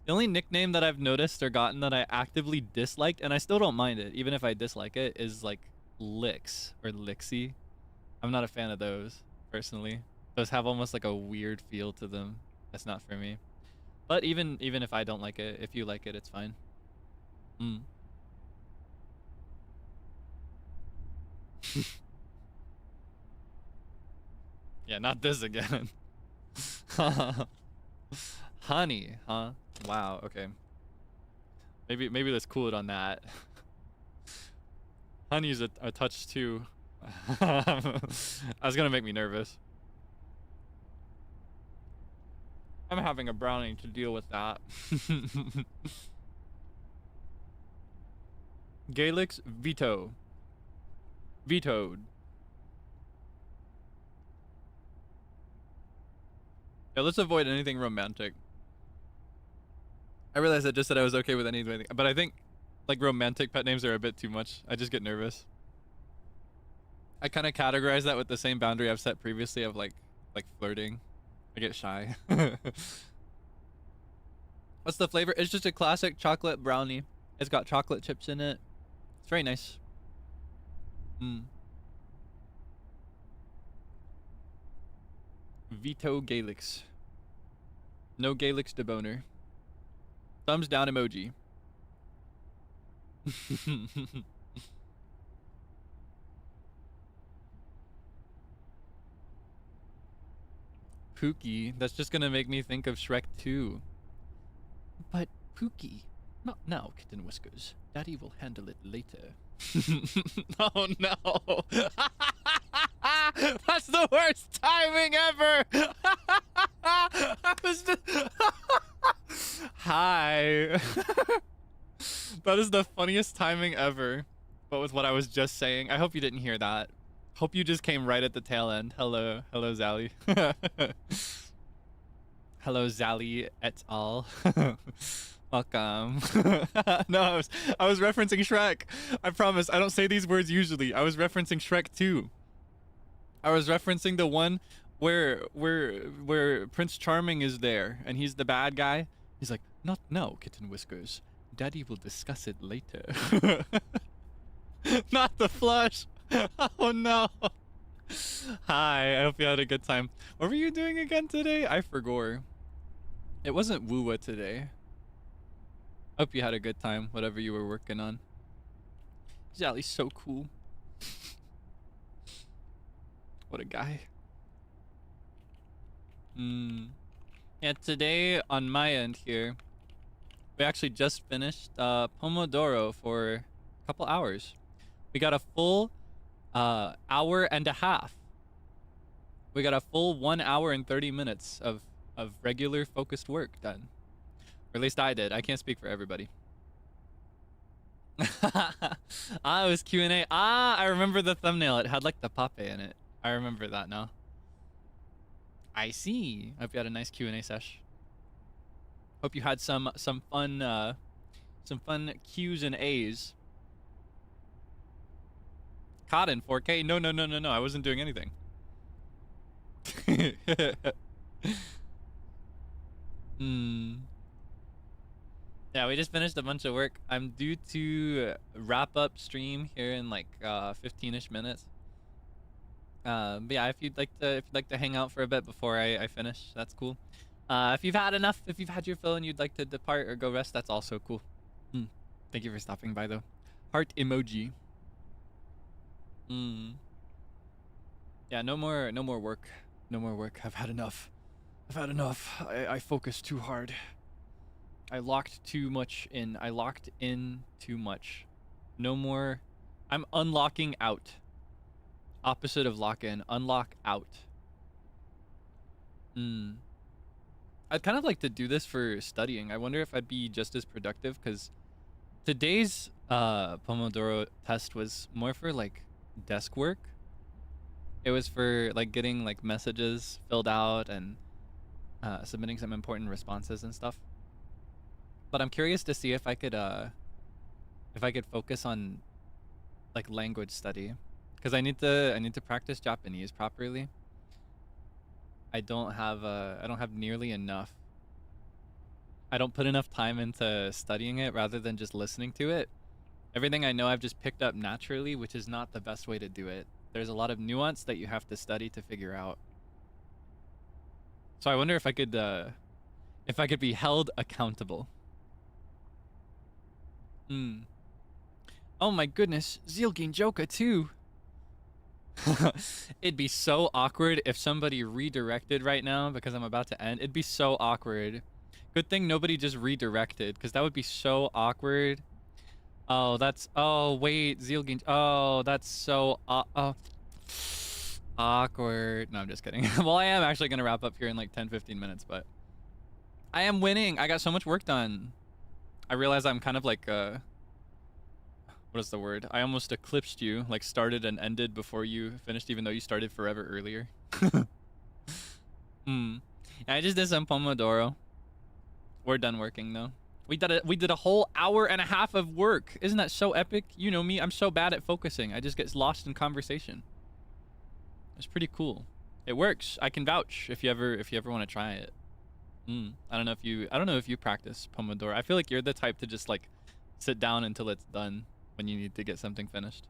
The only nickname that I've noticed or gotten that I actively disliked, and I still don't mind it, even if I dislike it, is like Licks or Lixie. I'm not a fan of those, personally. Those have almost like a weird feel to them. That's not for me. But even if I don't like it, if you like it, it's fine. Yeah, not this again. Honey, huh? Wow, okay. Maybe let's cool it on that. Honey's a touch too. That's gonna make me nervous. I'm having a brownie to deal with that. Kaelix veto. Vetoed. Yeah, let's avoid anything romantic. I realized I just said I was okay with anything, but I think like romantic pet names are a bit too much. I just get nervous. I kind of categorize that with the same boundary I've set previously of like flirting. I get shy. What's the flavor? It's just a classic chocolate brownie. It's got chocolate chips in it. It's very nice. Veto Kaelix. No Kaelix Debonair. Thumbs down emoji. Pookie. That's just gonna make me think of Shrek 2. But Pookie, not now, Kitten Whiskers. Daddy will handle it later. Oh no! That's the worst timing ever! I was just... Hi. That is the funniest timing ever. But with what I was just saying, I hope you didn't hear that. Hope you just came right at the tail end. Hello, Zally. Hello, Zally et al. Welcome. No, I was referencing Shrek. I promise, I don't say these words usually. I was referencing Shrek 2. I was referencing the one where Prince Charming is there and he's the bad guy. He's like, not now, Kitten Whiskers. Daddy will discuss it later. Not the flush. Oh no. Hi, I hope you had a good time. What were you doing again today? I forgot. It wasn't woo-wa today. Hope you had a good time, whatever you were working on. Zally's so cool. What a guy. Yeah, today on my end here, we actually just finished Pomodoro for a couple hours. We got a full hour and a half. We got a full 1 hour and 30 minutes of regular focused work done. Or at least I did. I can't speak for everybody. It was Q&A. I remember the thumbnail. It had like the pape in it. I remember that now. I see. Hope you had a nice Q&A sesh. Hope you had some fun Q's and A's. Caught in 4K? No. I wasn't doing anything. Yeah, we just finished a bunch of work. I'm due to wrap up stream here in like 15ish minutes. But yeah, if you'd like to hang out for a bit before I finish, that's cool. If you've had enough, if you've had your fill and you'd like to depart or go rest, that's also cool. Thank you for stopping by though. Heart emoji. Yeah, no more work. No more work. I've had enough. I focused too hard. I locked too much in. I locked in too much. No more. I'm unlocking out. Opposite of lock in. Unlock out. I'd kind of like to do this for studying. I wonder if I'd be just as productive, because today's Pomodoro test was more for like desk work. It was for like getting like messages filled out and submitting some important responses and stuff. But I'm curious to see if I could focus on like language study, because I need to practice Japanese properly. I don't have nearly enough. I don't put enough time into studying it rather than just listening to it. Everything I know I've just picked up naturally, which is not the best way to do it. There's a lot of nuance that you have to study to figure out. So I wonder if I could be held accountable. Oh my goodness, Zealgin Joka too. It'd be so awkward if somebody redirected right now because I'm about to end. It'd be so awkward. Good thing nobody just redirected, because that would be so awkward. Oh, wait, Zealgin. Oh, that's so awkward. No, I'm just kidding. Well, I am actually gonna wrap up here in like 10-15 minutes, but I am winning. I got so much work done. I realize I'm kind of like what is the word? I almost eclipsed you, like started and ended before you finished, even though you started forever earlier. I just did some Pomodoro. We're done working though. We did a whole hour and a half of work. Isn't that so epic? You know me, I'm so bad at focusing. I just get lost in conversation. It's pretty cool. It works. I can vouch if you ever want to try it. I don't know if you practice Pomodoro. I feel like you're the type to just like sit down until it's done when you need to get something finished.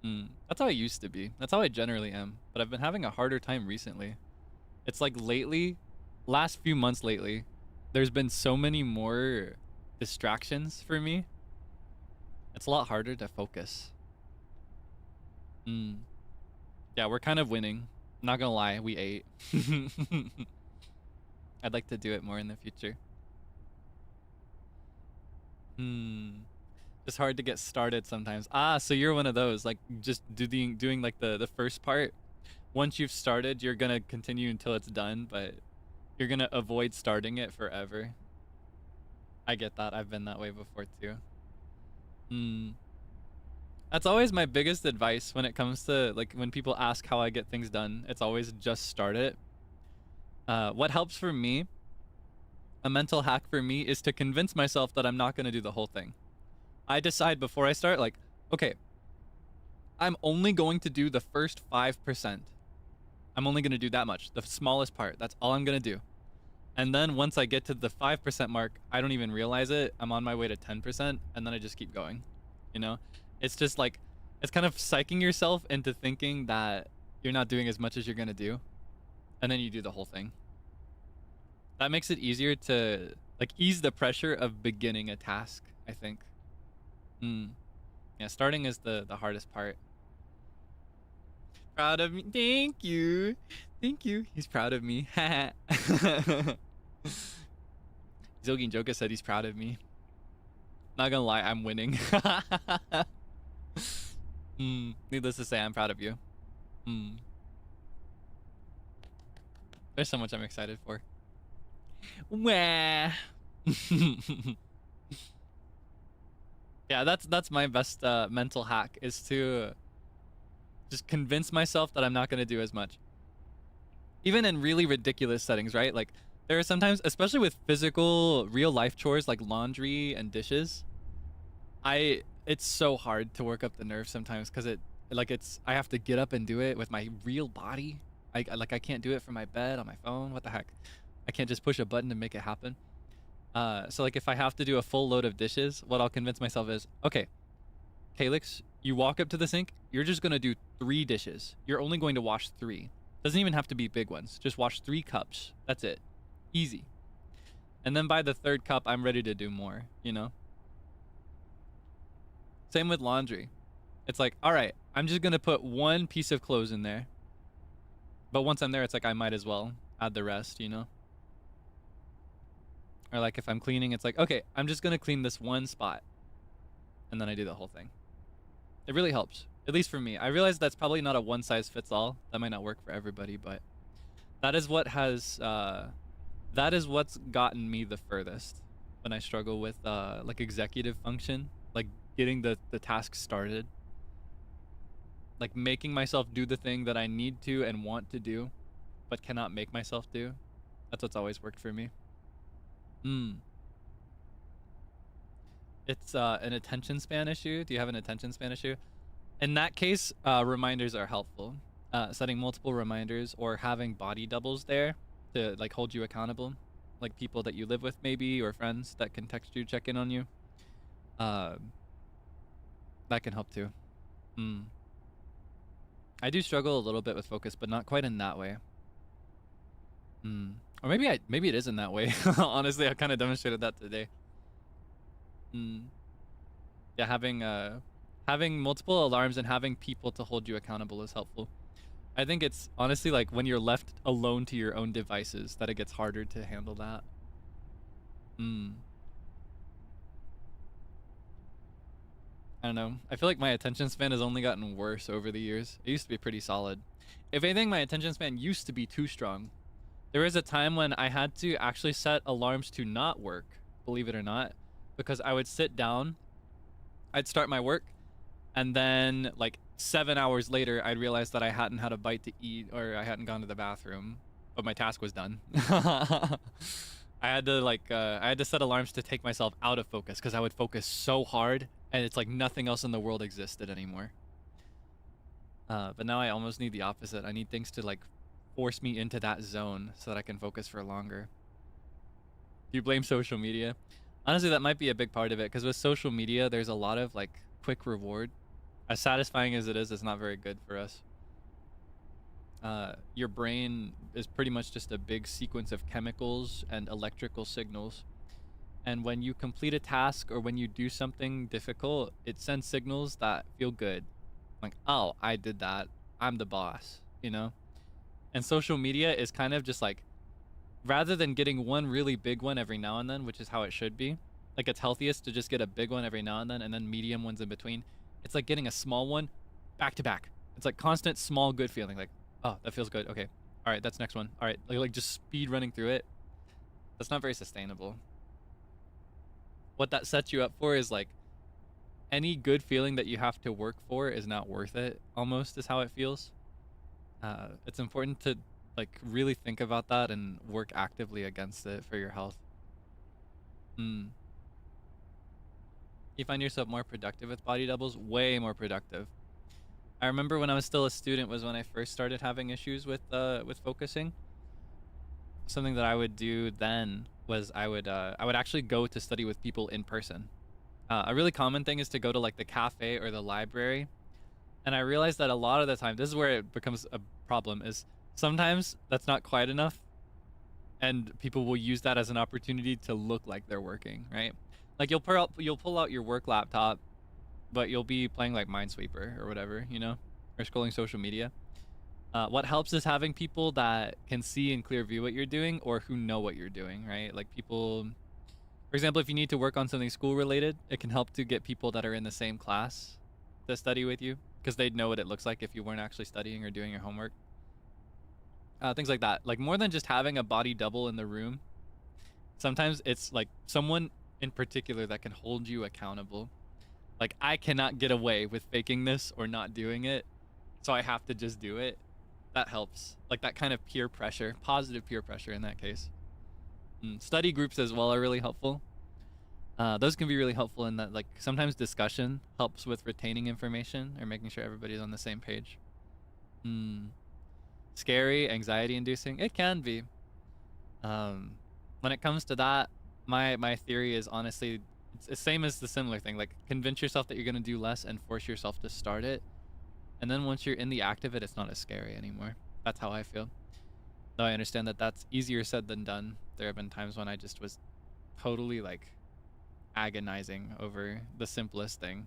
That's how I used to be. That's how I generally am. But I've been having a harder time recently. It's like last few months lately, there's been so many more distractions for me. It's a lot harder to focus. Yeah, we're kind of winning. Not gonna lie, we ate. I'd like to do it more in the future. It's hard to get started sometimes. So you're one of those, like just doing like the first part. Once you've started, you're gonna continue until it's done, but you're gonna avoid starting it forever. I get that. I've been that way before too. That's always my biggest advice when it comes to like when people ask how I get things done. It's always just start it. What helps for me, a mental hack for me, is to convince myself that I'm not gonna do the whole thing. I decide before I start, like, okay, I'm only going to do the first 5%. I'm only going to do that much, the smallest part. That's all I'm going to do. And then once I get to the 5% mark, I don't even realize it. I'm on my way to 10%, and then I just keep going. You know? It's just like, it's kind of psyching yourself into thinking that you're not doing as much as you're going to do. And then you do the whole thing. That makes it easier to, like, ease the pressure of beginning a task, I think. Yeah, starting is the hardest part. Proud of me. Thank you. He's proud of me. Zilgin Joka said he's proud of me. Not gonna lie, I'm winning. Needless to say, I'm proud of you. There's so much I'm excited for. Wah. Yeah, that's my best mental hack, is to Just convince myself that I'm not going to do as much. Even in really ridiculous settings, right? Like there are sometimes, especially with physical real life chores like laundry and dishes, it's so hard to work up the nerve sometimes because I have to get up and do it with my real body. I can't do it from my bed on my phone. What the heck? I can't just push a button to make it happen. So like if I have to do a full load of dishes, what I'll convince myself is, okay, Kaelix, you walk up to the sink, you're just gonna do 3 dishes. You're only going to wash 3. Doesn't even have to be big ones. Just wash 3 cups. That's it. Easy. And then by the 3rd cup, I'm ready to do more, you know? Same with laundry. It's like, all right, I'm just gonna put 1 piece of clothes in there. But once I'm there, it's like I might as well add the rest, you know? Or like if I'm cleaning, it's like, okay, I'm just gonna clean this 1 spot. And then I do the whole thing. It really helps, at least for me. I realize that's probably not a one size fits all. That might not work for everybody, but that is what has that is what's gotten me the furthest when I struggle with like executive function, like getting the task started, like making myself do the thing that I need to and want to do, but cannot make myself do. That's what's always worked for me. It's an attention span issue. Do you have an attention span issue? In that case, reminders are helpful. Setting multiple reminders or having body doubles there to like hold you accountable, like people that you live with maybe or friends that can text you, check in on you. That can help too. I do struggle a little bit with focus, but not quite in that way. Or maybe it is in that way. Honestly, I kind of demonstrated that today. Yeah, having multiple alarms and having people to hold you accountable is helpful. I think it's honestly like when you're left alone to your own devices that it gets harder to handle that. I don't know. I feel like my attention span has only gotten worse over the years. It used to be pretty solid. If anything, my attention span used to be too strong. There was a time when I had to actually set alarms to not work, believe it or not, because I would sit down, I'd start my work, and then like 7 hours later, I'd realize that I hadn't had a bite to eat or I hadn't gone to the bathroom, but my task was done. I had to set alarms to take myself out of focus because I would focus so hard and it's like nothing else in the world existed anymore. But now I almost need the opposite. I need things to like force me into that zone so that I can focus for longer. Do you blame social media? Honestly, that might be a big part of it because with social media, there's a lot of like quick reward. As satisfying as it is, it's not very good for us. Your brain is pretty much just a big sequence of chemicals and electrical signals. And when you complete a task or when you do something difficult, it sends signals that feel good. Like, oh, I did that. I'm the boss, you know? And social media is kind of just like, rather than getting one really big one every now and then, which is how it should be, like it's healthiest to just get a big one every now and then medium ones in between. It's like getting a small one back to back. It's like constant small good feeling. Like, oh, that feels good. Okay. All right, that's next one. All right, like just speed running through it. That's not very sustainable. What that sets you up for is like any good feeling that you have to work for is not worth it, almost is how it feels. It's important to like really think about that and work actively against it for your health. You find yourself more productive with body doubles? Way more productive. I remember when I was still a student was when I first started having issues with focusing. Something that I would do then was I would actually go to study with people in person. A really common thing is to go to like the cafe or the library. And I realized that a lot of the time, this is where it becomes a problem, is sometimes that's not quite enough. And people will use that as an opportunity to look like they're working, right? Like you'll pull out your work laptop, but you'll be playing like Minesweeper or whatever, you know, or scrolling social media. What helps is having people that can see in clear view what you're doing or who know what you're doing, right? Like people, for example, if you need to work on something school related, it can help to get people that are in the same class to study with you because they'd know what it looks like if you weren't actually studying or doing your homework. Things like that. Like more than just having a body double in the room, sometimes it's like someone in particular that can hold you accountable. Like I cannot get away with faking this or not doing it. so I have to just do it. That helps. Like that kind of peer pressure, positive peer pressure in that case. Study groups as well are really helpful. Those can be really helpful in that, like, sometimes discussion helps with retaining information or making sure everybody's on the same page. Scary, anxiety inducing, it can be. When it comes to that, my theory is honestly it's the same as the similar thing. Like, convince yourself that you're gonna do less and force yourself to start it, and then once you're in the act of it, it's not as scary anymore. That's how I feel. Though I understand that that's easier said than done. There have been times when I just was totally like agonizing over the simplest thing,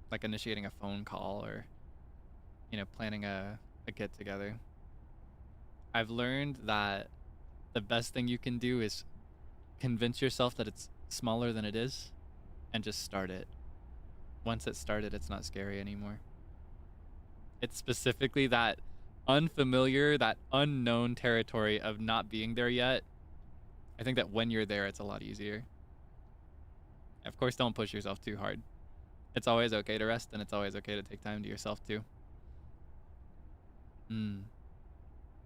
like initiating a phone call or, you know, planning a get together. I've learned that the best thing you can do is convince yourself that it's smaller than it is and just start it. Once it's started, it's not scary anymore. It's specifically that unfamiliar, that unknown territory of not being there yet. I think that when you're there, it's a lot easier. Of course, don't push yourself too hard. It's always okay to rest, and it's always okay to take time to yourself too.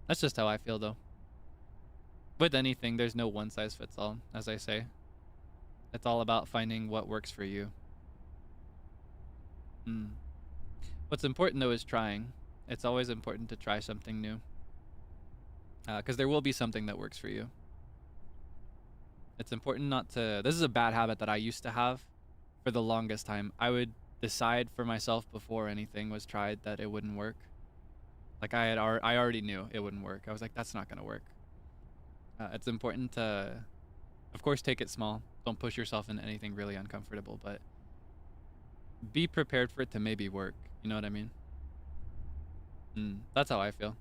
That's just how I feel, though. With anything, there's no one size fits all, as I say. It's all about finding what works for you. What's important, though, is trying. It's always important to try something new. Because there will be something that works for you. It's important not to... This is a bad habit that I used to have for the longest time. I would decide for myself before anything was tried that it wouldn't work. Like, I already knew it wouldn't work. I was like, that's not going to work. It's important to, of course, take it small. Don't push yourself into anything really uncomfortable, but be prepared for it to maybe work. You know what I mean? That's how I feel.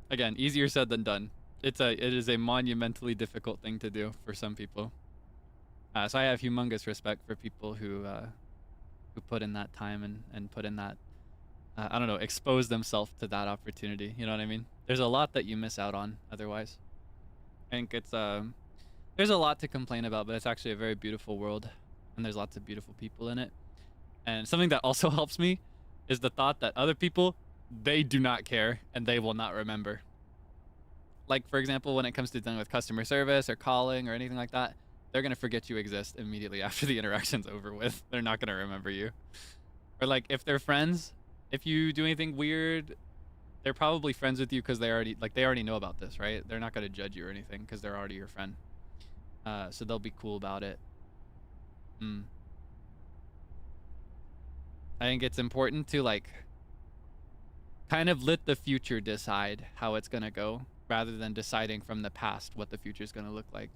Again, easier said than done. It is a monumentally difficult thing to do for some people. So I have humongous respect for people who put in that time and put in that, I don't know, expose themselves to that opportunity. You know what I mean? There's a lot that you miss out on otherwise. I think it's there's a lot to complain about, but it's actually a very beautiful world, and there's lots of beautiful people in it. And something that also helps me is the thought that other people, they do not care and they will not remember. Like, for example, when it comes to dealing with customer service or calling or anything like that, they're going to forget you exist immediately after the interaction's over with. They're not going to remember you. Or like, if they're friends, if you do anything weird, they're probably friends with you because they already know about this, right? They're not going to judge you or anything because they're already your friend. So they'll be cool about it. I think it's important to, like, kind of let the future decide how it's going to go rather than deciding from the past what the future is going to look like.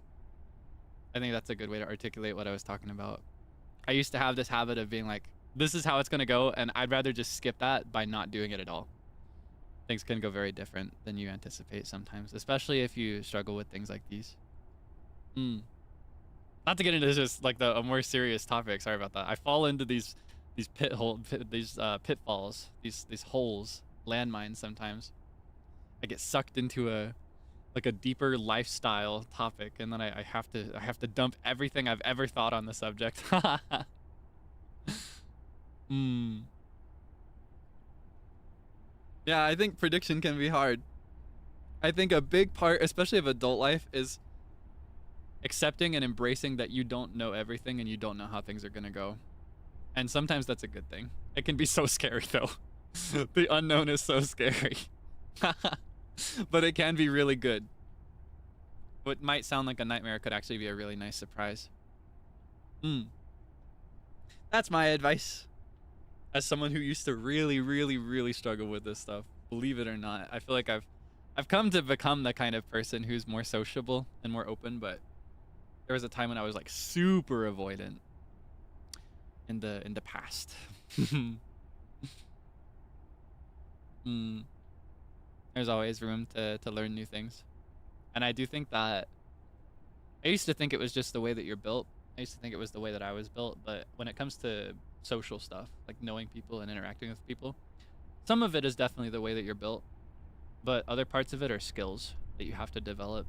I think that's a good way to articulate what I was talking about. I used to have this habit of being like, this is how it's going to go, and I'd rather just skip that by not doing it at all. Things can go very different than you anticipate sometimes, especially if you struggle with things like these. Not to get into just like a more serious topic. Sorry about that. I fall into these pitfalls, these holes, landmines sometimes. I get sucked into a deeper lifestyle topic, and then I have to dump everything I've ever thought on the subject. Yeah, I think prediction can be hard. I think a big part, especially of adult life, is accepting and embracing that you don't know everything and you don't know how things are gonna go. And sometimes that's a good thing. It can be so scary, though. The unknown is so scary. But it can be really good. What might sound like a nightmare could actually be a really nice surprise. That's my advice. As someone who used to really, really, really struggle with this stuff, believe it or not, I feel like I've come to become the kind of person who's more sociable and more open, but there was a time when I was like super avoidant in the past. There's always room to learn new things. And I do think that I used to think it was just the way that you're built. I used to think it was the way that I was built, but when it comes to social stuff, like knowing people and interacting with people, some of it is definitely the way that you're built, but other parts of it are skills that you have to develop.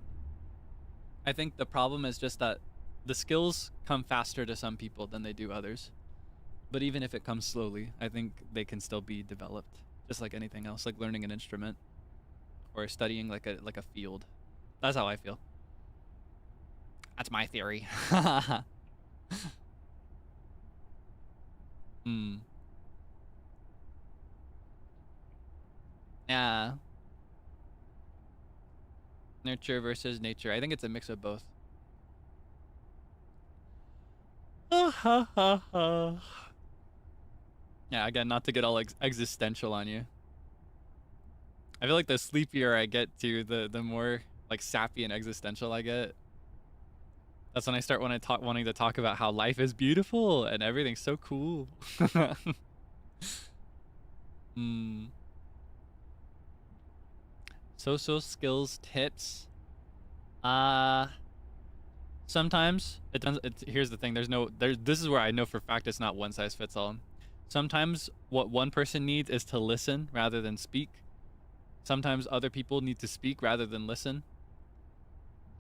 I think the problem is just that the skills come faster to some people than they do others. But even if it comes slowly, I think they can still be developed, just like anything else, like learning an instrument or studying like a field. That's how I feel. That's my theory. Hmm. Yeah. Nurture versus nature. I think it's a mix of both. Yeah, again, not to get all existential on you. I feel like the sleepier I get to, the more like sappy and existential I get. That's when I start wanting to talk about how life is beautiful and everything's so cool. Hmm. Social skills tips. Sometimes it does. Here's the thing. This is where I know for a fact it's not one size fits all. Sometimes what one person needs is to listen rather than speak. Sometimes other people need to speak rather than listen.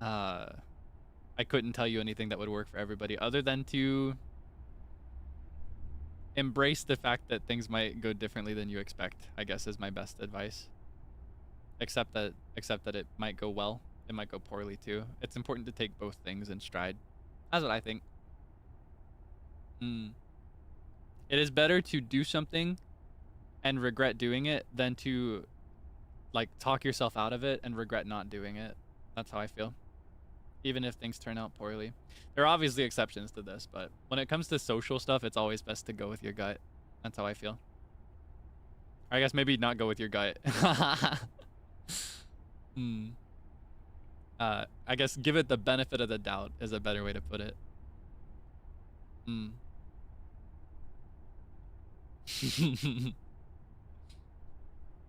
I couldn't tell you anything that would work for everybody other than to embrace the fact that things might go differently than you expect, I guess is my best advice. Accept that it might go well. It might go poorly too. It's important to take both things in stride. That's what I think. Mm. It is better to do something and regret doing it than to like talk yourself out of it and regret not doing it. That's how I feel. Even if things turn out poorly. There are obviously exceptions to this, but when it comes to social stuff, it's always best to go with your gut. That's how I feel. Or I guess maybe not go with your gut. Hmm. I guess give it the benefit of the doubt is a better way to put it. Hmm.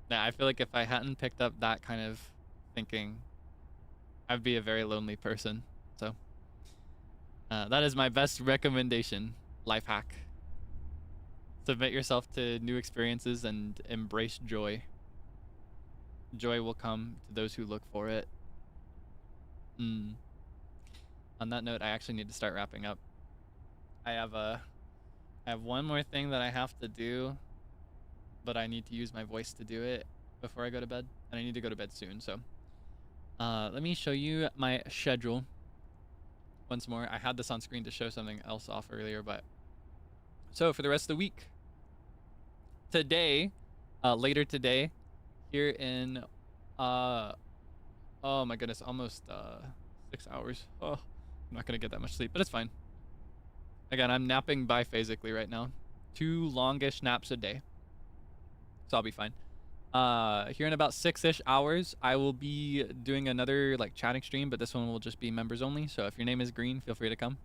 Yeah, I feel like if I hadn't picked up that kind of thinking, I'd be a very lonely person. So that is my best recommendation, life hack. Submit yourself to new experiences and embrace joy. Joy will come to those who look for it. Mm. On that note, I actually need to start wrapping up. I have one more thing that I have to do, but I need to use my voice to do it before I go to bed, and I need to go to bed soon. So let me show you my schedule once more. I had this on screen to show something else off earlier, but so for the rest of the week, today, later today, here in oh my goodness, almost 6 hours. Oh, I'm not gonna get that much sleep, but it's fine. Again, I'm napping biphasically right now. 2 longish naps a day. So I'll be fine. Here in about 6-ish hours, I will be doing another like chatting stream, but this one will just be members only. So if your name is Green, feel free to come.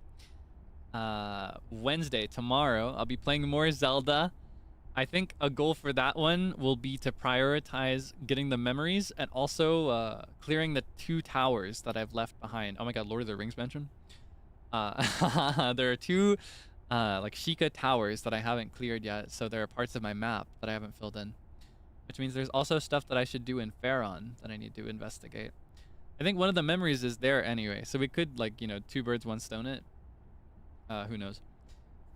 Wednesday, tomorrow, I'll be playing more Zelda. I think a goal for that one will be to prioritize getting the memories and also clearing the 2 towers that I've left behind. Oh my god, Lord of the Rings mention. There are 2 like Sheikah towers that I haven't cleared yet, so there are parts of my map that I haven't filled in. Which means there's also stuff that I should do in Faron that I need to investigate. I think one of the memories is there anyway, so we could like, you know, 2 birds, 1 stone it. Who knows?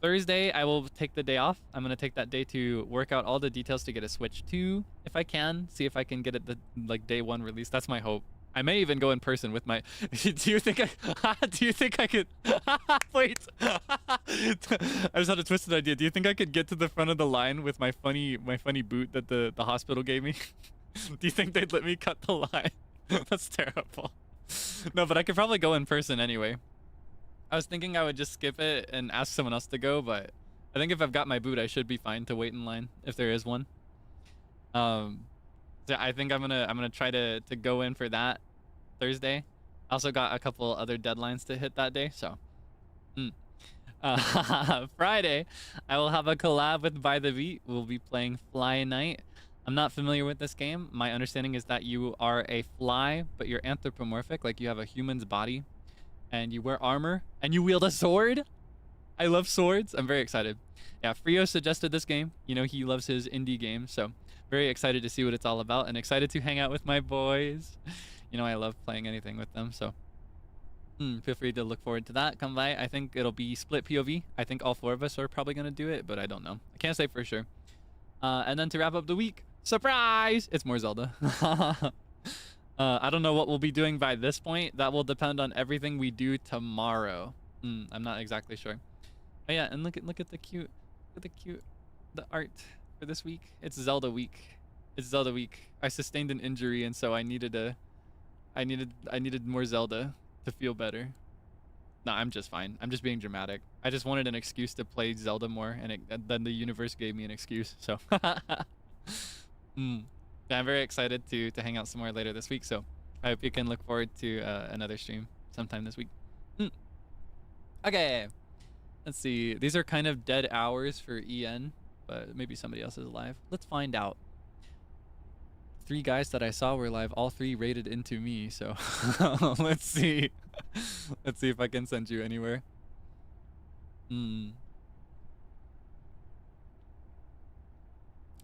Thursday, I will take the day off. I'm going to take that day to work out all the details to get a Switch 2 if I can. See if I can get it the like day 1 release. That's my hope. I may even go in person with my do you think I could wait. I just had a twisted idea. Do you think I could get to the front of the line with my funny boot that the hospital gave me? Do you think they'd let me cut the line? That's terrible. No, but I could probably go in person anyway. I was thinking I would just skip it and ask someone else to go, but I think if I've got my boot, I should be fine to wait in line if there is one. So I think I'm gonna try to go in for that Thursday. I also got a couple other deadlines to hit that day, so. Friday, I will have a collab with By the Beat. We'll be playing Fly Night. I'm not familiar with this game. My understanding is that you are a fly, but you're anthropomorphic, like you have a human's body, and you wear armor, and you wield a sword. I love swords. I'm very excited. Yeah, Frio suggested this game. You know, he loves his indie games, so very excited to see what it's all about and excited to hang out with my boys. You know, I love playing anything with them, so Feel free to look forward to that. Come by. I think it'll be split POV. I think all 4 of us are probably gonna do it, but I don't know. I can't say for sure. And then to wrap up the week, surprise! It's more Zelda. I don't know what we'll be doing by this point. That will depend on everything we do tomorrow. I'm not exactly sure. But yeah, and look at the art for this week. It's Zelda week. It's Zelda week. I sustained an injury, and so I needed more Zelda to feel better. No, I'm just fine. I'm just being dramatic. I just wanted an excuse to play Zelda more, and then the universe gave me an excuse. So, yeah, I'm very excited to hang out some more later this week. So, I hope you can look forward to another stream sometime this week. Okay, let's see. These are kind of dead hours for EN, but maybe somebody else is live. Let's find out. 3 guys that I saw were live. All 3 rated into me. So, let's see. Let's see if I can send you anywhere. And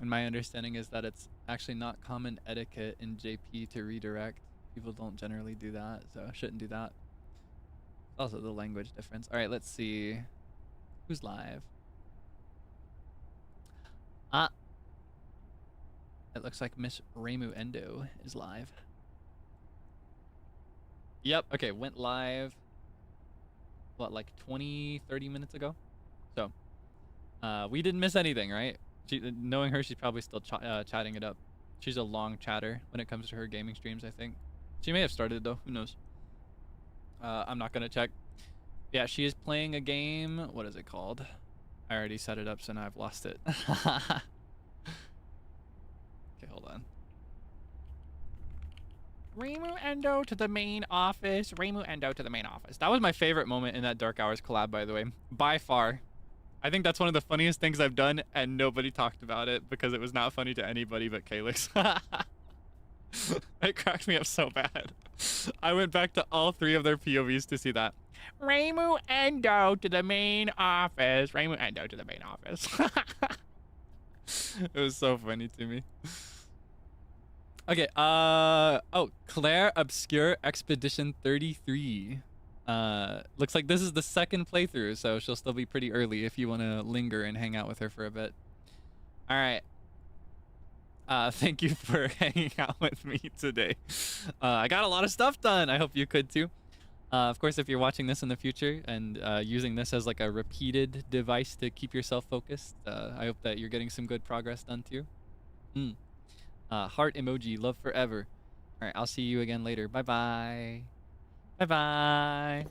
my understanding is that it's actually not common etiquette in JP to redirect. People don't generally do that, so I shouldn't do that. Also the language difference. All right, let's see. Who's live? It looks like Miss Reimu Endo is live. Yep, okay, went live, what, like 20, 30 minutes ago? So, we didn't miss anything, right? Knowing her, she's probably still chatting it up. She's a long chatter when it comes to her gaming streams, I think. She may have started, though. Who knows? I'm not going to check. Yeah, she is playing a game. What is it called? I already set it up, so now I've lost it. Okay, hold on. Reimu Endo to the main office. Reimu Endo to the main office. That was my favorite moment in that Dark Hours collab, by the way. By far. I think that's one of the funniest things I've done, and nobody talked about it because it was not funny to anybody but Kaelix. It cracked me up so bad. I went back to all 3 of their POVs to see that. Reimu Endo to the main office. Reimu Endo to the main office. It was so funny to me. Okay, oh, Claire Obscure Expedition 33. Looks like this is the 2nd playthrough, so she'll still be pretty early if you want to linger and hang out with her for a bit. All right. Thank you for hanging out with me today. I got a lot of stuff done. I hope you could too. Of course, if you're watching this in the future and using this as like a repeated device to keep yourself focused, I hope that you're getting some good progress done too. Heart emoji, love forever. All right, I'll see you again later. Bye-bye. Bye-bye.